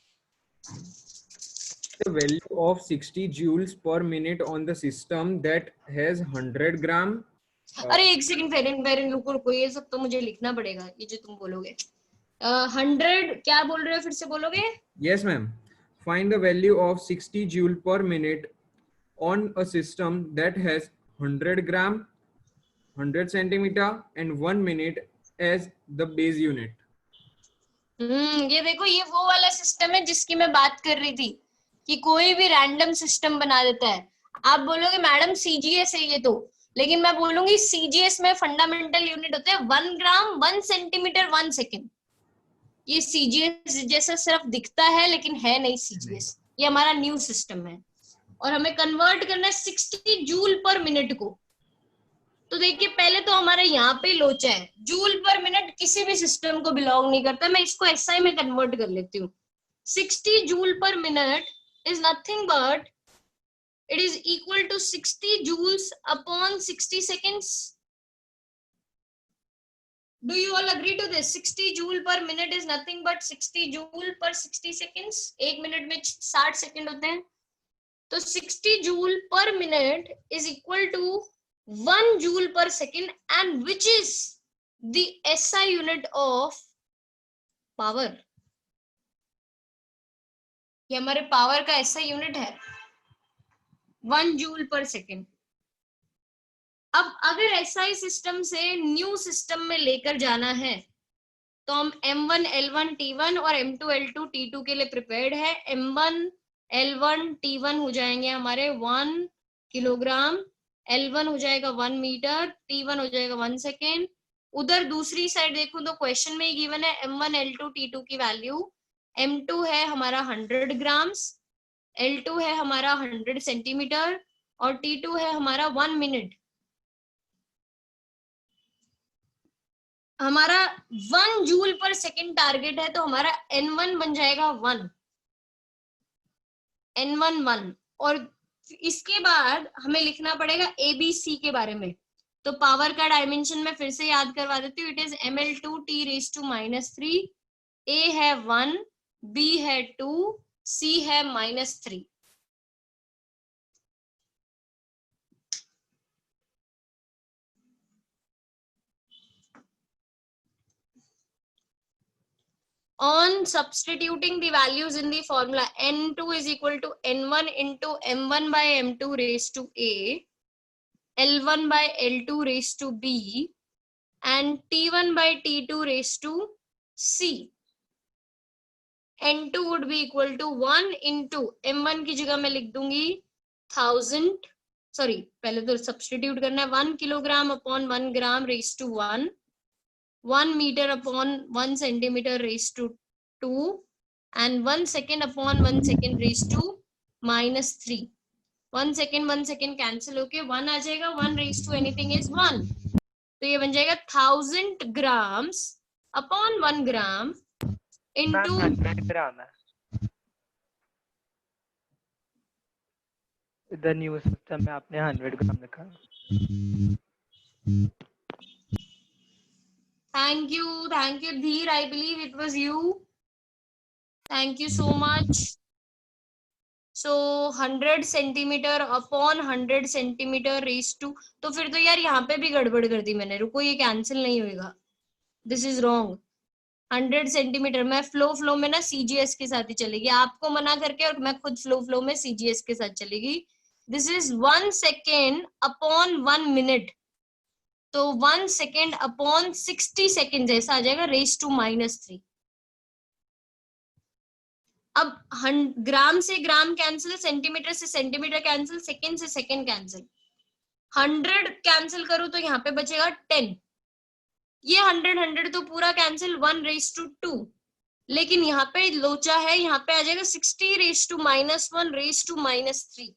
The value of 60 joules per minute on the system that has 100 gram. अरे एक सेकंड फेरिन रुको, ये सब तो मुझे लिखना पड़ेगा. ये जो तुम बोलोगे 100 क्या बोल रहे हो, फिर से बोलोगे? Yes ma'am. Find the value of 60 joule per minute on a system that has 100 gram, 100 centimeter and 1 minute as the base unit. ये देखो, ये वो वाला सिस्टम है जिसकी मैं बात कर रही थी कि कोई भी रैंडम सिस्टम बना देता है. आप बोलोगे मैडम CGS है ये तो, लेकिन मैं बोलूंगी CGS में फंडामेंटल यूनिट होते हैं 1 ग्राम 1 सेंटीमीटर 1 सेकेंड. ये CGS जैसा सिर्फ दिखता है लेकिन है नहीं CGS. ये हमारा न्यू सिस्टम है और हमें कन्वर्ट करना है 60 जूल पर मिनट को. तो देखिए, पहले तो हमारा यहाँ पे लोचा है. जूल पर मिनट किसी भी सिस्टम को बिलोंग नहीं करता. मैं इसको SI में कन्वर्ट कर लेती हूँ. 60 जूल पर minute is nothing but it is equal to 60 joules upon 60 seconds. Do you all agree to this? 60 joule per minute is nothing but 60 joule per 60 seconds. एक मिनट में 60 सेकंड होते हैं. तो 60 joule per minute is equal to 1 joule per second, and which is the SI unit of power. ये हमारे power का SI unit है 1 joule पर सेकेंड. अब अगर SI सिस्टम से न्यू सिस्टम में लेकर जाना है तो हम M1 L1 T1 और M2 L2 T2 के लिए प्रिपेयर्ड है। M1 L1 T1 हो जाएंगे हमारे 1 किलोग्राम, L1 हो जाएगा 1 मीटर, T1 हो जाएगा 1 सेकेंड। उधर दूसरी साइड देखूं तो क्वेश्चन में ही गिवन है M1 L2 T2 की वैल्यू। M2 है हमारा 100 ग्राम्स, L2 है हमारा 100 सेंटीमीटर और T2 है हमारा 1 मिनट। हमारा 1 जूल पर सेकेंड टारगेट है, तो हमारा N1 बन जाएगा 1, N1 1। और इसके बाद हमें लिखना पड़ेगा ABC के बारे में। तो पावर का डायमेंशन में फिर से याद करवा देती हूँ, इट इज ml2t⁻³ A है 1, B है 2, C है -3। On substituting the values in the formula, N2 is equal to N1 into M1 by M2 raised to A, L1 by L2 raised to B, and T1 by T2 raised to C. N2 would be equal to 1 into M1 की जगह मैं लिख दूंगी 1000, sorry पहले तो substitute करना है, 1 kilogram upon 1 gram raise to 1, 1 meter upon 1 centimeter raised to 2, and 1 second upon 1 second raised to -3. 1 second cancel होके 1 आ जाएगा, 1 raised to anything is 1, तो ये बन जाएगा 1000 grams upon 1 gram into 100 ग्राम है। इधर न्यू सिस्टम में आपने 100 ग्राम लिखा। Thank you Dheer, I believe it was you. Thank you so much. So 100 centimetre upon 100 centimetre raise to, तो फिर तो यार यहाँ पे भी गड़बड़ कर दी मैंने, रुको ये कैंसिल नहीं होएगा, दिस इज रॉन्ग। 100 सेंटीमीटर मैं फ्लो में ना CGS के साथ ही चलेगी, आपको मना करके, और मैं खुद फ्लो में CGS के साथ चलेगी। This is 1 second upon 1 minute, तो 1 सेकेंड अपॉन 60 सेकेंड ऐसा आ जाएगा रेज टू -3। अब ग्राम से ग्राम कैंसिल, सेंटीमीटर से सेंटीमीटर कैंसिल, सेकेंड से सेकेंड कैंसिल, 100 कैंसिल करूं तो यहाँ पे बचेगा 10, ये 100 तो पूरा कैंसिल, 1 रेज टू 2, लेकिन यहाँ पे लोचा है, यहाँ पे आ जाएगा 60 रेज टू -1 रेज टू -3,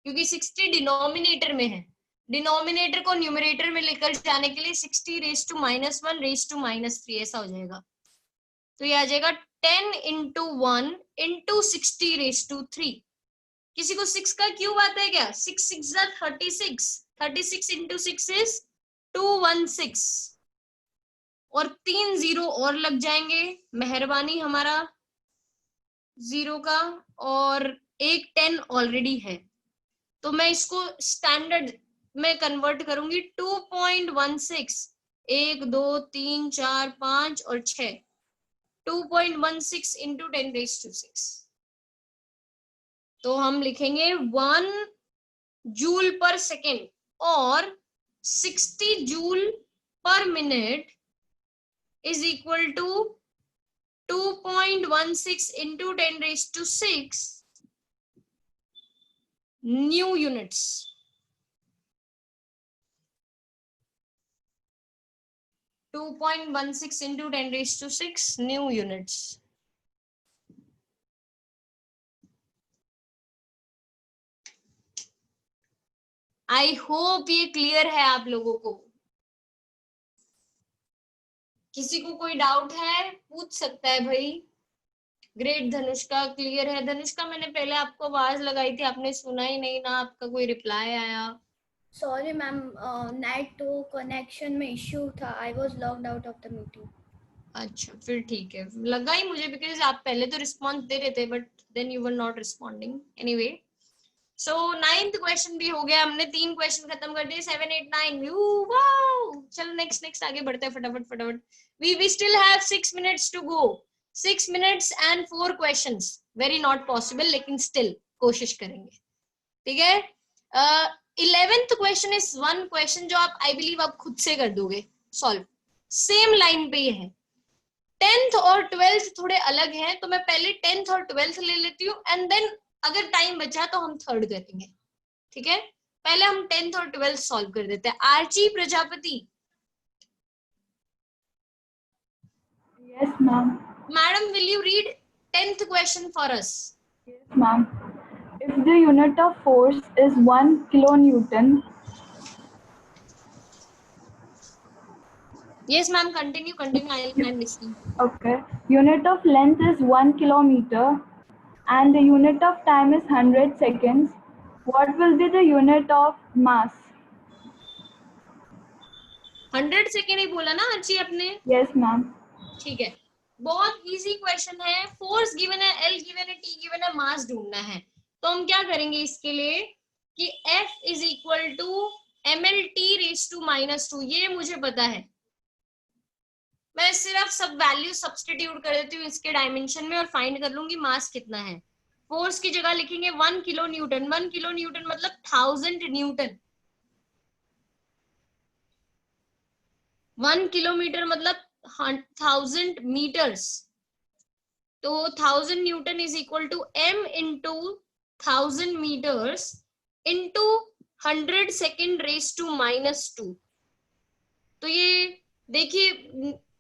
क्योंकि 60 डिनोमिनेटर में है, डिनोमिनेटर को न्यूमरेटर में लेकर जाने के लिए 60 रेज टू -1 रेज टू -3 ऐसा हो जाएगा। तो ये आ जाएगा 10 into 1 into 60 raised to 3। किसी को 6 का क्यूब आता है क्या? 6 6 36, 36 into 6 is 216, और 3 0 और लग जाएंगे, मेहरबानी हमारा 0 का, और एक 10 ऑलरेडी है, तो मैं इसको स्टैंडर्ड में कन्वर्ट करूंगी। 2.16, 1 2 3 4 5 और 6, 2.16 into 10 raised to 6, तो हम लिखेंगे 1 जूल पर सेकेंड, और 60 जूल पर minute is equal to 2.16 into 10 raised to 6 new units. (2.16 into 10 raised to 6 new units. I hope ये क्लियर है आप लोगों को। किसी को कोई डाउट है पूछ सकता है भाई। ग्रेट धनुष्का, क्लियर है। धनुष्का मैंने पहले आपको आवाज लगाई थी, आपने सुना ही नहीं ना, आपका कोई रिप्लाई आया। सॉरी मैम, नेट तो कनेक्शन में इश्यू था, I was logged out of the meeting. अच्छा फिर ठीक है, लगा ही मुझे, बिकॉज आप पहले तो रिस्पॉन्स दे रहे थे but then you were not responding. Anyway, so 9th question भी हो गया, हमने 3 क्वेश्चन खत्म कर दिए। 7 8 9 यू वाओ। चलो नेक्स्ट आगे बढ़ते हैं फटाफट। We still have 6 minutes to go. 6 minutes and 4 questions, very not possible, लेकिन स्टिल कोशिश करेंगे, ठीक है। 11th question is one question जो आप आई बिलीव आप खुद से कर दोगे सॉल्व, सेम लाइन पे ही है। 10th और 12th थोड़े अलग हैं, तो मैं पहले 10th और 12th ले लेती हूँ एंड देन अगर टाइम बचा तो हम थर्ड करेंगे, ठीक है। पहले हम 10th और 12th सॉल्व कर देते हैं। Archi Prajapati. Yes, ma'am. Madam, will you read 10th question for us? Yes, ma'am. If the unit of force is 1 kilonewton, Yes, ma'am. Continue. I'm listening. okay, unit of length is 1 kilometer, and the unit of time is 100 seconds, what will be the unit of mass? 100 second ही बोला ना अर्ची आपने? Yes, ma'am. ठीक है, बहुत easy question है। Force given है, L given है, T given है, मास ढूंढना है। तो हम क्या करेंगे इसके लिए कि F is equal to mlt⁻², ये मुझे पता है। मैं सिर्फ सब वैल्यू सब्स्टिट्यूट कर देती हूँ इसके डायमेंशन में और फाइंड कर लूंगी मास कितना है। फोर्स की जगह लिखेंगे 1 किलो न्यूटन। 1 किलो न्यूटन मतलब 1000 न्यूटन। 1 किलोमीटर मतलब 1000 मीटर्स। तो 1000 newton is equal to m into 1000 metres into 100 second raise to -2। तो ये देखिए,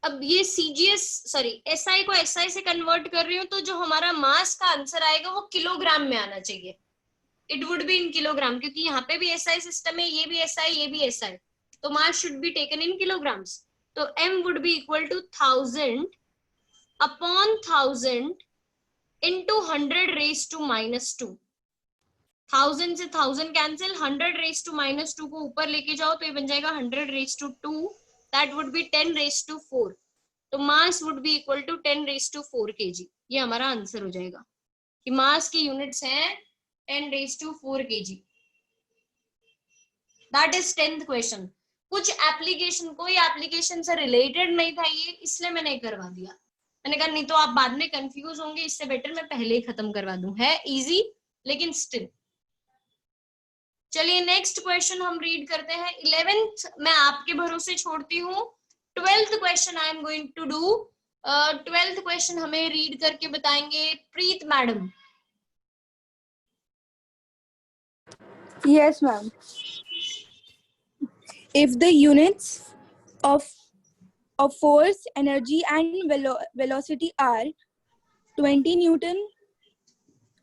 अब ये सीजीएस सॉरी एसआई को एसआई से कन्वर्ट कर रही हूँ, तो जो हमारा मास का आंसर आएगा वो किलोग्राम में आना चाहिए। It would be in kilogram, क्योंकि यहाँ पे भी एसआई सिस्टम है, ये भी एसआई, ये भी एसआई, तो mass should be taken in kilograms. तो m would be equal to 1000 upon 1000 into 100 raise to -2। 1000 से 1000 कैंसिल, 100 रेस टू -2 को ऊपर लेके जाओ तो ये बन जाएगा 100 raise to 2, that would be 10 raise to 4। तो mass would be equal to 10 raise to 4 kg। ये हमारा आंसर हो जाएगा कि मास की यूनिट्स हैं 10 raise to 4 kg। That is 10th question. कुछ एप्लीकेशन, कोई एप्लीकेशन से रिलेटेड नहीं था ये, इसलिए मैंने करवा दिया। मैंने कहा नहीं तो आप बाद में कंफ्यूज होंगे, इससे बेटर मैं पहले ही खत्म करवा दूं। है इजी लेकिन स्टिल। चलिए नेक्स्ट क्वेश्चन हम रीड करते हैं। 11th मैं आपके भरोसे छोड़ती हूँ। 12th question I am going to do. 12th question हमें रीड करके बताएंगे Preet madam. Yes, ma'am. If the units of force, energy, and velocity are 20 Newton,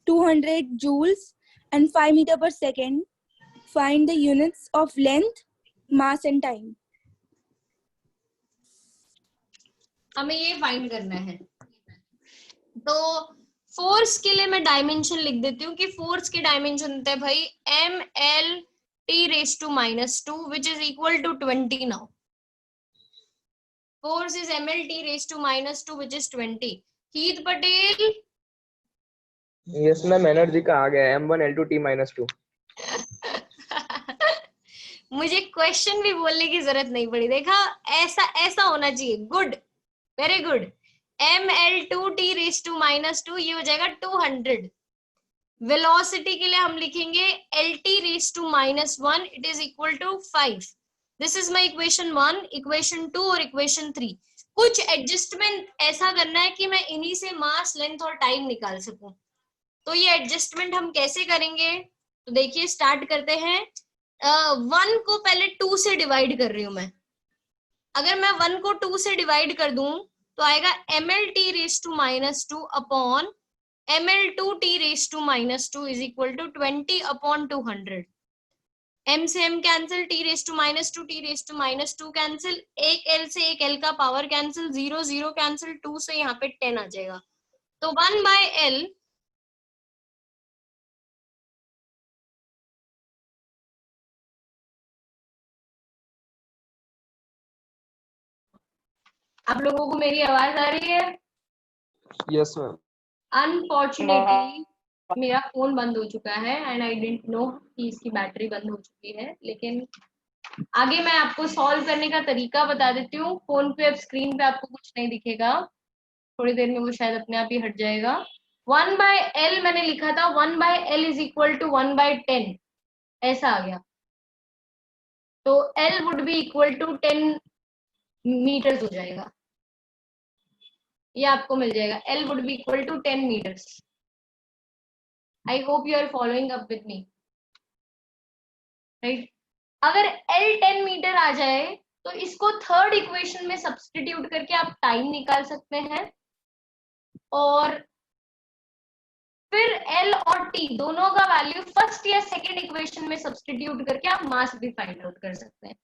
200 joules, and 5 meter per second, find the units of length, mass, and time. हमें ये find करना है। तो force के लिए मैं डायमेंशन लिख देती हूँ कि फोर्स के डायमेंशन होते हैं भाई mlt⁻2 which is equal to 20 now. Force is mlt⁻2 which is 20. हीत पटेल। यस मैम, एनर्जी का आ गया m1l2t-2। मुझे क्वेश्चन भी बोलने की जरूरत नहीं पड़ी। देखा, ऐसा होना चाहिए। Good, very good. ml2t⁻2 ये हो जाएगा 200। वेलोसिटी के लिए हम लिखेंगे lt⁻1 it is equal to 5। This is my equation 1, equation 2 और इक्वेशन 3। कुछ एडजस्टमेंट ऐसा करना है कि मैं इन्हीं से मास, लेंथ और टाइम निकाल सकूं। तो ये एडजस्टमेंट हम कैसे करेंगे? तो देखिए स्टार्ट करते हैं। 1 को पहले 2 से डिवाइड कर रही हूं मैं। अगर मैं 1 को 2 से डिवाइड कर दूं तो आएगा mlt⁻2 upon ml2t⁻2 is equal to 20 upon 200। m से m कैंसिल, t⁻2 कैंसिल, एक l से एक l का पावर कैंसिल, 0 0 कैंसिल, 2 से यहाँ पे 10 आ जाएगा। तो 1/l आप लोगों को मेरी आवाज आ रही है? Yes ma'am. अनफॉर्चुनेटली मेरा फोन बंद हो चुका है एंड आई डिडंट नो कि इसकी बैटरी बंद हो चुकी है, लेकिन आगे मैं आपको सॉल्व करने का तरीका बता देती हूँ। फोन पे अब स्क्रीन पे आपको कुछ नहीं दिखेगा, थोड़ी देर में वो शायद अपने आप ही हट जाएगा। 1/l मैंने लिखा था, 1/l इज इक्वल टू 1/10 ऐसा आ गया। तो l would be equal to 10 metres हो जाएगा। ये आपको मिल जाएगा L would be equal to 10 meters. I hope you are following up with me. Right? अगर L 10 मीटर आ जाए तो इसको थर्ड इक्वेशन में सब्स्टिट्यूट करके आप टाइम निकाल सकते हैं और फिर L और T दोनों का वैल्यू फर्स्ट या सेकंड इक्वेशन में सब्स्टिट्यूट करके आप मास भी फाइंड आउट कर सकते हैं.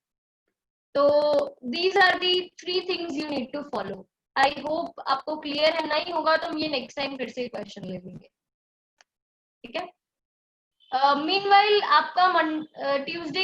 तो these are the 3 things you need to follow. I hope आपको क्लियर है. नहीं होगा तो हम ये नेक्स्ट टाइम फिर से क्वेश्चन ले लेंगे. ठीक है. मीनवाइल आपका ट्यूसडे